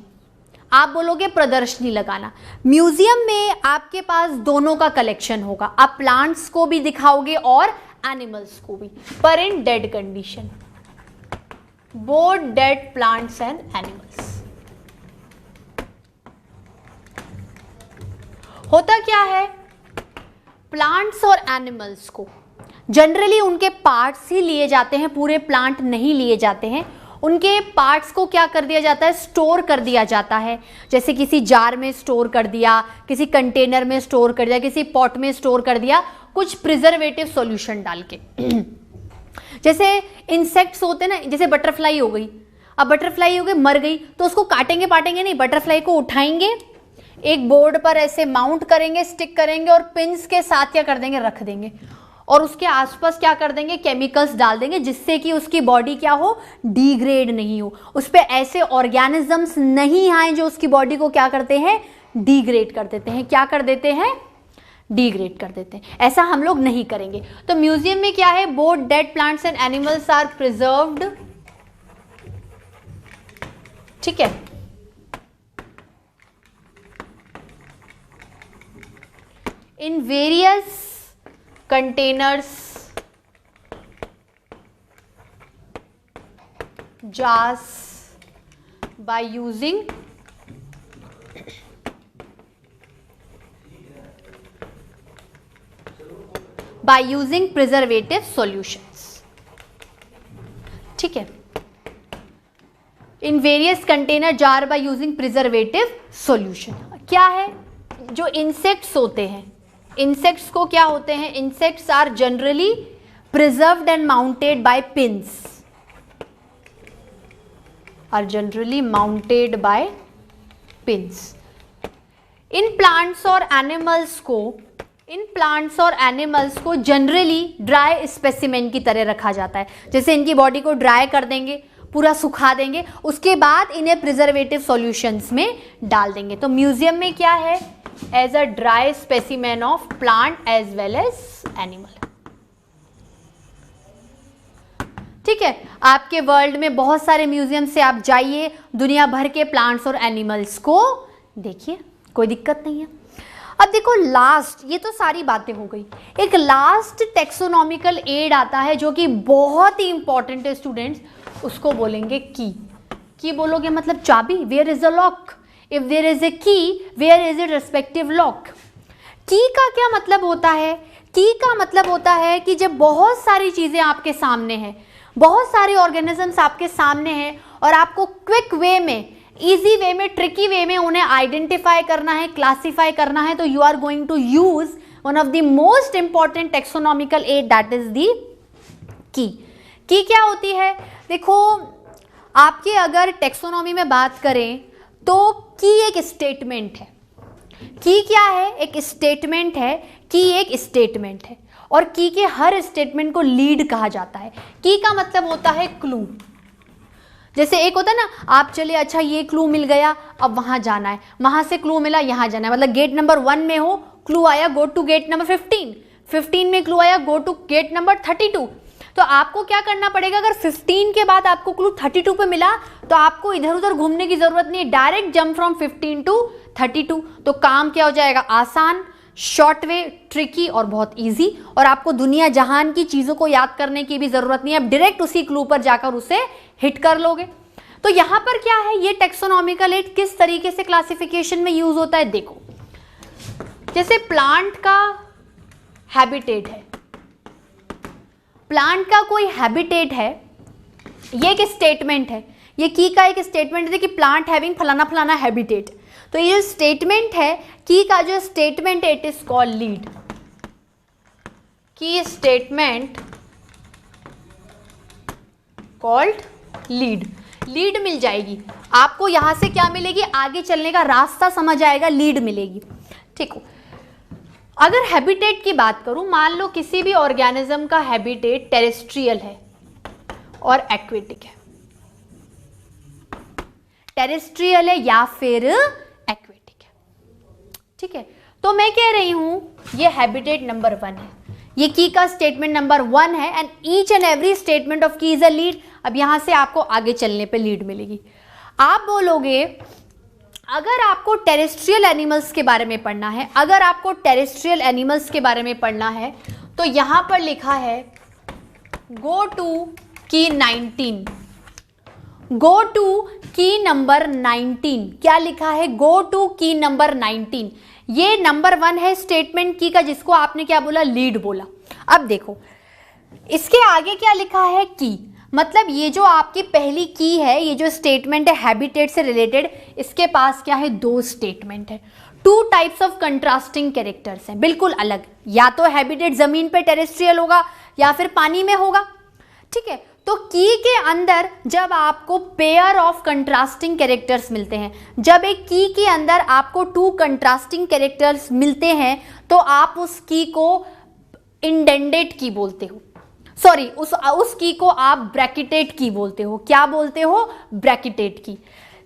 आप बोलोगे प्रदर्शनी लगाना। म्यूजियम में आपके पास दोनों का कलेक्शन होगा, आप प्लांट्स को भी दिखाओगे और एनिमल्स को भी, पर in dead condition, both dead plants and animals. होता क्या है, प्लांट्स और एनिमल्स को जनरली उनके पार्ट्स ही लिए जाते हैं, पूरे प्लांट नहीं लिए जाते हैं। उनके पार्ट्स को क्या कर दिया जाता है? स्टोर कर दिया जाता है। जैसे किसी जार में स्टोर कर दिया, किसी कंटेनर में स्टोर कर दिया, किसी पॉट में स्टोर कर दिया, कुछ प्रिजर्वेटिव सॉल्यूशन डाल के। जैसे इंसेक्ट्स होते हैं ना, जैसे बटरफ्लाई हो गई, अब बटरफ्लाई हो गई, मर गई, तो उसको काटेंगे पाटेंगे नहीं, बटरफ्लाई को उठाएंगे, एक बोर्ड पर ऐसे माउंट करेंगे, स्टिक करेंगे और पिंस के साथ क्या कर देंगे? रख देंगे, और उसके आसपास क्या कर देंगे? केमिकल्स डाल देंगे, जिससे कि उसकी बॉडी क्या हो? डिग्रेड नहीं हो, उस पर ऐसे ऑर्गेनिजम्स नहीं आए जो उसकी बॉडी को क्या करते हैं? डिग्रेड कर देते हैं। क्या कर देते हैं? डिग्रेड कर देते हैं। ऐसा हम लोग नहीं करेंगे। तो म्यूजियम में क्या है? Both dead plants and animals are preserved, ठीक है। In various containers, jars, by using preservative solutions, ठीक है। In various container jar by using preservative solution. क्या है? जो इंसेक्ट्स होते हैं, इंसेक्ट्स को क्या होते हैं? Insects are generally preserved and mounted by pins, are generally mounted by pins. इन प्लांट्स और एनिमल्स को जनरली ड्राई स्पेसिमेन की तरह रखा जाता है। जैसे इनकी बॉडी को ड्राई कर देंगे, पूरा सुखा देंगे, उसके बाद इन्हें प्रिजर्वेटिव सॉल्यूशंस में डाल देंगे। तो म्यूजियम में क्या है? As a dry specimen of plant as well as animal, ठीक है। आपके वर्ल्ड में बहुत सारे म्यूजियम से आप जाइए, दुनिया भर के प्लांट्स और एनिमल्स को देखिए, कोई दिक्कत नहीं है। अब देखो लास्ट, ये तो सारी बातें हो गई, एक लास्ट टेक्सोनॉमिकल एड आता है जो कि बहुत ही इंपॉर्टेंट है स्टूडेंट्स, उसको बोलेंगे की बोलोगे मतलब चाबी, where is the lock, if there is a key where is it respective lock. Key का क्या मतलब होता है? की का मतलब होता है कि जब बहुत सारी चीजें आपके सामने हैं, बहुत सारे ऑर्गेनिजम्स आपके सामने हैं और आपको क्विक वे में, इजी वे में, ट्रिकी वे में उन्हें आइडेंटिफाई करना है, क्लासिफाई करना है, तो you are going to use one of the most important taxonomical aid, that is the key. Key क्या होती है? देखो आपके अगर टेक्सोनॉमी में बात करें तो की एक स्टेटमेंट है। की क्या है? एक स्टेटमेंट है। की एक स्टेटमेंट है और की के हर स्टेटमेंट को लीड कहा जाता है। की का मतलब होता है क्लू। जैसे एक होता है ना, आप चले अच्छा ये क्लू मिल गया, अब वहां जाना है, वहां से क्लू मिला, यहां जाना है, मतलब गेट नंबर 1 में हो, क्लू आया गो टू गेट नंबर 15 में क्लू आया गो टू गेट नंबर 32। तो आपको क्या करना पड़ेगा? अगर 15 के बाद आपको क्लू 32 पे मिला तो आपको इधर उधर घूमने की जरूरत नहीं, डायरेक्ट जंप फ्रॉम 15 टू 32। तो काम क्या हो जाएगा? आसान, शॉर्ट वे, ट्रिकी और बहुत इजी, और आपको दुनिया जहान की चीजों को याद करने की भी जरूरत नहीं है, आप डायरेक्ट उसी क्लू पर जाकर उसे हिट कर लोगे। तो यहां पर क्या है, ये टेक्सोनॉमिकल एड किस तरीके से क्लासिफिकेशन में यूज होता है? देखो, जैसे प्लांट का हैबिटेट है, प्लांट का कोई हैबिटेट है, ये एक स्टेटमेंट है, ये की का एक स्टेटमेंट है कि प्लांट हैविंग फलाना फलाना हैबिटेट। तो ये स्टेटमेंट है, की का जो स्टेटमेंट है, इट इज कॉल्ड लीड। की स्टेटमेंट कॉल्ड लीड। लीड मिल जाएगी आपको, यहां से क्या मिलेगी? आगे चलने का रास्ता समझ आएगा, लीड मिलेगी, ठीक हो। अगर हैबिटेट की बात करूं, मान लो किसी भी ऑर्गेनिज्म का हैबिटेट टेरेस्ट्रियल है और एक्वेटिक है, टेरेस्ट्रियल है या फिर एक्वेटिक है, ठीक है, तो मैं कह रही हूं ये हैबिटेट नंबर 1 है, ये की का स्टेटमेंट नंबर 1 है and each and every statement of की इज अ लीड। अब यहां से आपको आगे चलने पे लीड मिलेगी। आप बोलोगे अगर आपको टेरेस्ट्रियल एनिमल्स के बारे में पढ़ना है, अगर आपको टेरेस्ट्रियल एनिमल्स के बारे में पढ़ना है तो यहां पर लिखा है गो टू की 19, गो टू की नंबर 19। क्या लिखा है? गो टू की नंबर 19। ये नंबर 1 है स्टेटमेंट की का, जिसको आपने क्या बोला? लीड बोला। अब देखो इसके आगे क्या लिखा है? की, मतलब ये जो आपकी पहली की है, ये जो स्टेटमेंट है हैबिटेट से रिलेटेड, इसके पास क्या है? 2 स्टेटमेंट है। 2 टाइप्स ऑफ कंट्रास्टिंग कैरेक्टर्स हैं, बिल्कुल अलग। या तो हैबिटेट जमीन पे टेरेस्ट्रियल होगा या फिर पानी में होगा, ठीक है। तो की के अंदर जब आपको पेयर ऑफ कंट्रास्टिंग कैरेक्टर्स मिलते हैं, जब एक की के अंदर आपको 2 कंट्रास्टिंग कैरेक्टर्स मिलते हैं, तो आप उस की को इंडेंटेड की बोलते हो, सॉरी उस की को आप ब्रैकेटेड की बोलते हो। क्या बोलते हो? ब्रैकेटेड की।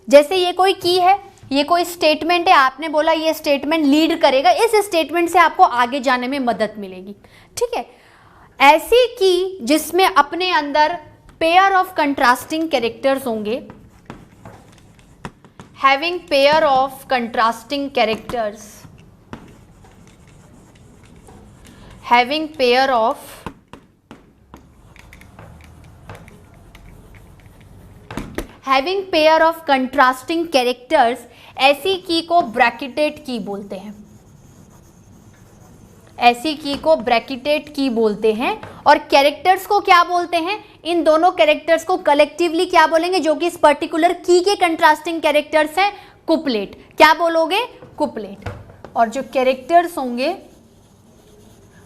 जैसे ये कोई की है, ये कोई स्टेटमेंट है, आपने बोला ये स्टेटमेंट लीड करेगा, इस स्टेटमेंट से आपको आगे जाने में मदद मिलेगी, ठीक है। ऐसी की जिसमें अपने अंदर पेयर ऑफ कंट्रास्टिंग कैरेक्टर्स होंगे, having pair of contrasting characters, having pair of having pair of contrasting characters, ऐसी की को ब्रैकेटेड की बोलते हैं, ऐसी की को ब्रैकेटेड की बोलते हैं। और कैरेक्टर्स को क्या बोलते हैं? इन दोनों कैरेक्टर्स को कलेक्टिवली क्या बोलेंगे? जो कि इस पर्टिकुलर की के कंट्रास्टिंग कैरेक्टर्स हैं, कुपलेट। क्या बोलोगे? कुपलेट। और जो कैरेक्टर्स होंगे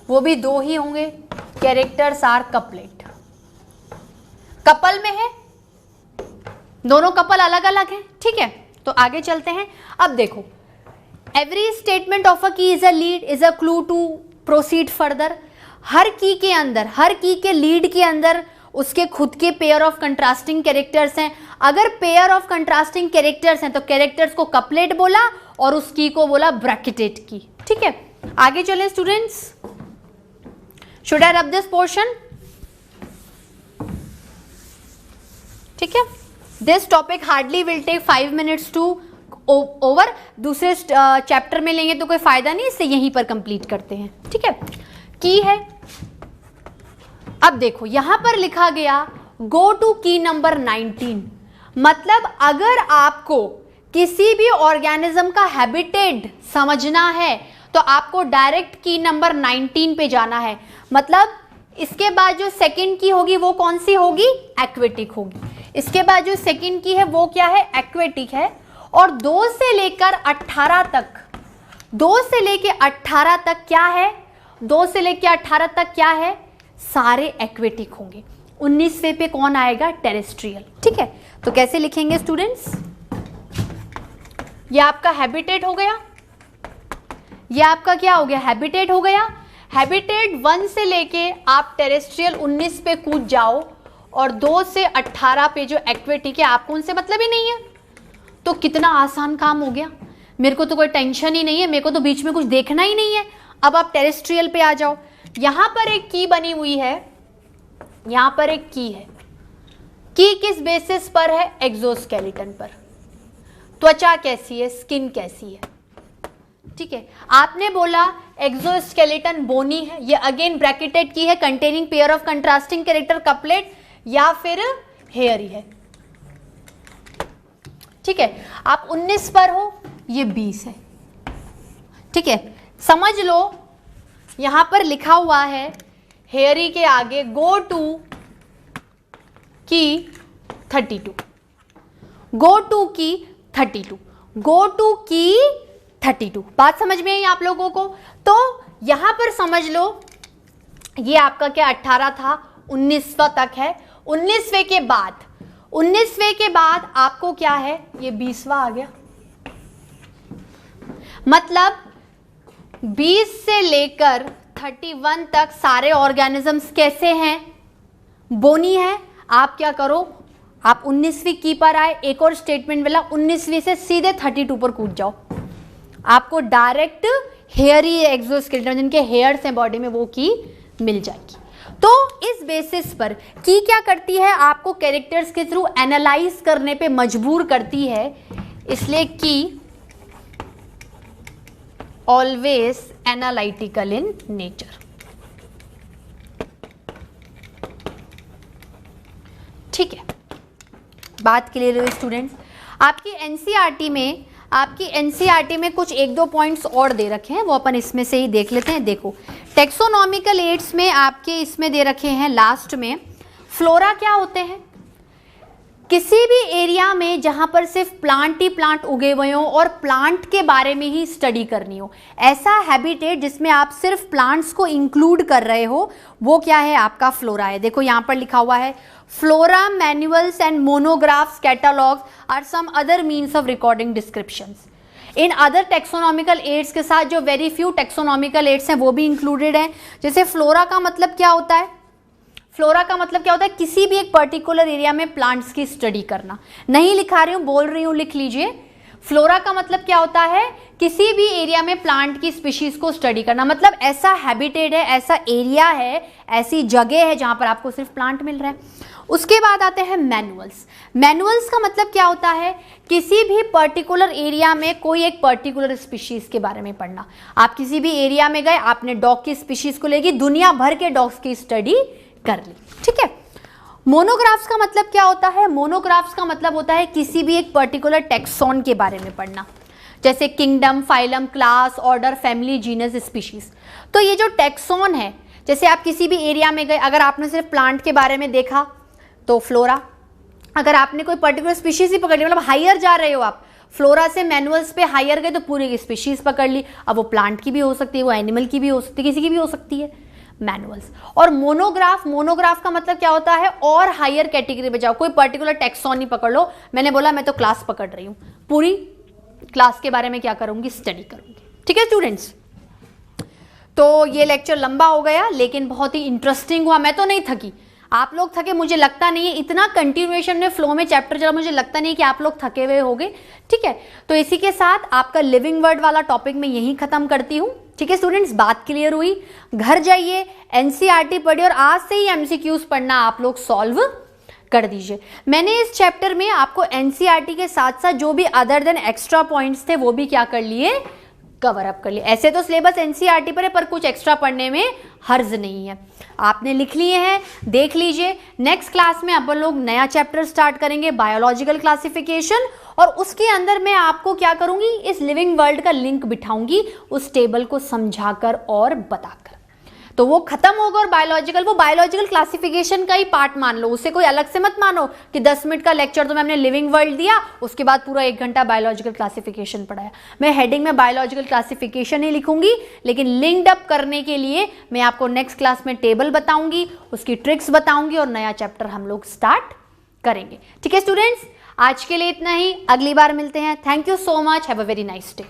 वो भी 2 ही होंगे, कैरेक्टर्स आर कपलेट। कपल में है, दोनों कपल अलग अलग हैं, ठीक है। तो आगे चलते हैं। अब देखो, every statement of a key is a lead is a clue to proceed further. हर की के अंदर, हर की के लीड के अंदर उसके खुद के पेयर ऑफ कंट्रास्टिंग कैरेक्टर्स हैं। अगर पेयर ऑफ कंट्रास्टिंग कैरेक्टर्स हैं तो कैरेक्टर्स को कपलेट बोला और उस की को बोला ब्रैकेटेड की, ठीक है। आगे चलें students, should I rub this portion? ठीक है, this topic hardly will take 5 minutes to over. दूसरे चैप्टर में लेंगे तो कोई फायदा नहीं, इससे यहीं पर कंप्लीट करते हैं, ठीक है। की है, अब देखो यहां पर लिखा गया गो टू की नंबर 19। मतलब अगर आपको किसी भी ऑर्गेनिज्म का हैबिटेट समझना है तो आपको डायरेक्ट की नंबर 19 पे जाना है। मतलब इसके बाद जो सेकंड की होगी वो कौन सी होगी? एक्वेटिक होगी। इसके बाद जो सेकंड की है वो क्या है? एक्वेटिक है। और 2 से लेकर 18 तक, 2 से लेकर 18 तक क्या है? 2 से लेकर 18 तक क्या है? सारे एक्वेटिक होंगे। 19वें पे कौन आएगा? टेरेस्ट्रियल, ठीक है। तो कैसे लिखेंगे स्टूडेंट्स? ये आपका हैबिटेट हो गया, ये आपका क्या हो गया? हैबिटेट हो गया। हैबिटेट 1 से लेके आप टेरेस्ट्रियल 19 पे कूद जाओ और 2 से 18 पे जो एक्वेटिक है आपको उनसे मतलब ही नहीं है। तो कितना आसान काम हो गया, मेरे को तो कोई टेंशन ही नहीं है, मेरे को तो बीच में कुछ देखना ही नहीं है। अब आप टेरेस्ट्रियल पे आ जाओ। यहां पर एक की बनी हुई है, यहां पर एक की है। की किस बेसिस पर है? एक्सोस्केलेटन पर। त्वचा कैसी है? स्किन कैसी है, ठीक है। आपने बोला एक्सोस्केलेटन बोनी है, ये अगेन ब्रैकेटेड की है containing pair of contrasting character couplet, या फिर हेयरी है, ठीक है। आप 19 पर हो, ये 20 है, ठीक है। समझ लो यहां पर लिखा हुआ है हेयरी के आगे गो टू की 32, गो टू की 32, गो टू की 32। बात समझ में आई आप लोगों को? तो यहां पर समझ लो ये आपका क्या 18 था, 19वां तक है। 19वें के बाद, 19वें के बाद आपको क्या है? ये 20वां आ गया। मतलब 20 से लेकर 31 तक सारे ऑर्गेनिजम्स कैसे हैं? बोनी है। आप क्या करो, आप 19वीं की पर आए, एक और स्टेटमेंट मिला, 19वीं से सीधे 32 पर कूद जाओ। आपको डायरेक्ट हेयरी एक्सोस्केलेटन जिनके हेयर्स हैं बॉडी में वो की मिल जाएगी। तो इस बेसिस पर की क्या करती है, आपको कैरेक्टर्स के थ्रू एनालाइज करने पे मजबूर करती है, इसलिए की ऑलवेज एनालिटिकल इन नेचर। ठीक है, बात क्लियर हुई स्टूडेंट्स। आपकी एनसीईआरटी में कुछ एक दो पॉइंट्स और दे रखे हैं, वो अपन इसमें से ही देख लेते हैं। देखो, टेक्सोनॉमिकल एड्स में आपके इसमें दे रखे हैं लास्ट में, फ्लोरा क्या होते हैं, किसी भी एरिया में जहां पर सिर्फ प्लांट ही प्लांट उगे हुए हों और प्लांट के बारे में ही स्टडी करनी हो, ऐसा हैबिटेट जिसमें आप सिर्फ प्लांट्स को इंक्लूड कर रहे हो, वो क्या है, आपका फ्लोरा है। देखो यहां पर लिखा हुआ है, flora manuals and monographs catalogues are some other means of recording descriptions. In other taxonomical aids के साथ जो वेरी फ्यू टेक्सोनॉमिकल एड्स हैं वो भी इंक्लूडेड हैं। जैसे फ्लोरा का मतलब क्या होता है, फ्लोरा का मतलब क्या होता है, किसी भी एक पर्टिकुलर एरिया में प्लांट्स की स्टडी करना। नहीं लिखा रही हूं, बोल रही हूं, लिख लीजिए। फ्लोरा का मतलब क्या होता है, किसी भी एरिया में प्लांट की स्पीशीज को स्टडी करना, मतलब ऐसा हैबिटेट है, ऐसा एरिया है, ऐसी जगह है जहां पर आपको सिर्फ प्लांट मिल रहा है। उसके बाद आते हैं मैनुअल्स। मैनुअल्स का मतलब क्या होता है, किसी भी पर्टिकुलर एरिया में कोई एक पर्टिकुलर स्पीशीज के बारे में पढ़ना। आप किसी भी एरिया में गए, आपने डॉग की स्पीशीज को लेगी, दुनिया भर के डॉग्स की स्टडी कर ली। ठीक है। मोनोग्राफ्स का मतलब क्या होता है, मोनोग्राफ्स का मतलब होता है किसी भी एक पर्टिकुलर टेक्सॉन के बारे में पढ़ना, जैसे kingdom, phylum, class, order, family, genus, species. तो ये जो टेक्सॉन है, जैसे आप किसी भी एरिया में गए, अगर आपने सिर्फ प्लांट के बारे में देखा तो फ्लोरा, अगर आपने कोई पर्टिकुलर स्पीशीज ही पकड़ ली, मतलब हायर जा रहे हो आप, फ्लोरा से मैनुअल्स पे हायर गए तो पूरी स्पीशीज पकड़ ली। अब वो प्लांट की भी हो सकती है, वो एनिमल की भी हो सकती है, किसी की भी हो सकती है, मैनुअल्स। और मोनोग्राफ का मतलब क्या होता है, और हायर कैटेगरी में जाओ, कोई पर्टिकुलर टेक्सॉन ही पकड़ लो। मैंने बोला मैं तो क्लास पकड़ रही हूं, पूरी क्लास के बारे में क्या करूंगी, स्टडी करूंगी। ठीक है स्टूडेंट्स, तो ये लेक्चर लंबा हो गया लेकिन बहुत ही इंटरेस्टिंग हुआ। मैं तो नहीं थकी, आप लोग थके मुझे लगता नहीं है, इतना कंटिन्यूएशन में फ्लो में चैप्टर चला, मुझे लगता नहीं है कि आप लोग थके हुए होंगे। ठीक है, तो इसी के साथ आपका लिविंग वर्ड वाला टॉपिक मैं यहीं खत्म करती हूं। ठीक है स्टूडेंट्स, बात क्लियर हुई। घर जाइए, एनसीईआरटी पढ़िए और आज से ही एमसीक्यूज पढ़ना आप लोग सॉल्व कर दीजिए। मैंने इस चैप्टर में आपको एनसीईआरटी के साथ साथ जो भी अदर देन एक्स्ट्रा पॉइंट्स थे वो भी क्या कर लिए, कवर अप कर लिए। ऐसे तो सिलेबस एनसीईआरटी पर है, पर कुछ एक्स्ट्रा पढ़ने में हर्ज नहीं है, आपने लिख लिए हैं, देख लीजिए। नेक्स्ट क्लास में अपन लोग नया चैप्टर स्टार्ट करेंगे, बायोलॉजिकल क्लासिफिकेशन, और उसके अंदर मैं आपको क्या करूंगी, इस लिविंग वर्ल्ड का लिंक बिठाऊंगी, उस टेबल को समझाकर और बताकर। तो वो खत्म होगा और वो बायोलॉजिकल क्लासिफिकेशन का ही पार्ट मान लो, उसे कोई अलग से मत मानो कि 10 मिनट का लेक्चर तो मैंने लिविंग वर्ल्ड दिया, उसके बाद पूरा 1 घंटा बायोलॉजिकल क्लासिफिकेशन पढ़ाया। मैं हेडिंग में बायोलॉजिकल क्लासिफिकेशन ही लिखूंगी, लेकिन लिंक्ड अप करने के लिए मैं आपको नेक्स्ट क्लास में टेबल बताऊंगी, उसकी ट्रिक्स बताऊंगी और नया चैप्टर हम लोग स्टार्ट करेंगे। ठीक है स्टूडेंट्स, आज के लिए इतना ही, अगली बार मिलते हैं। Thank you so much, have a very nice day.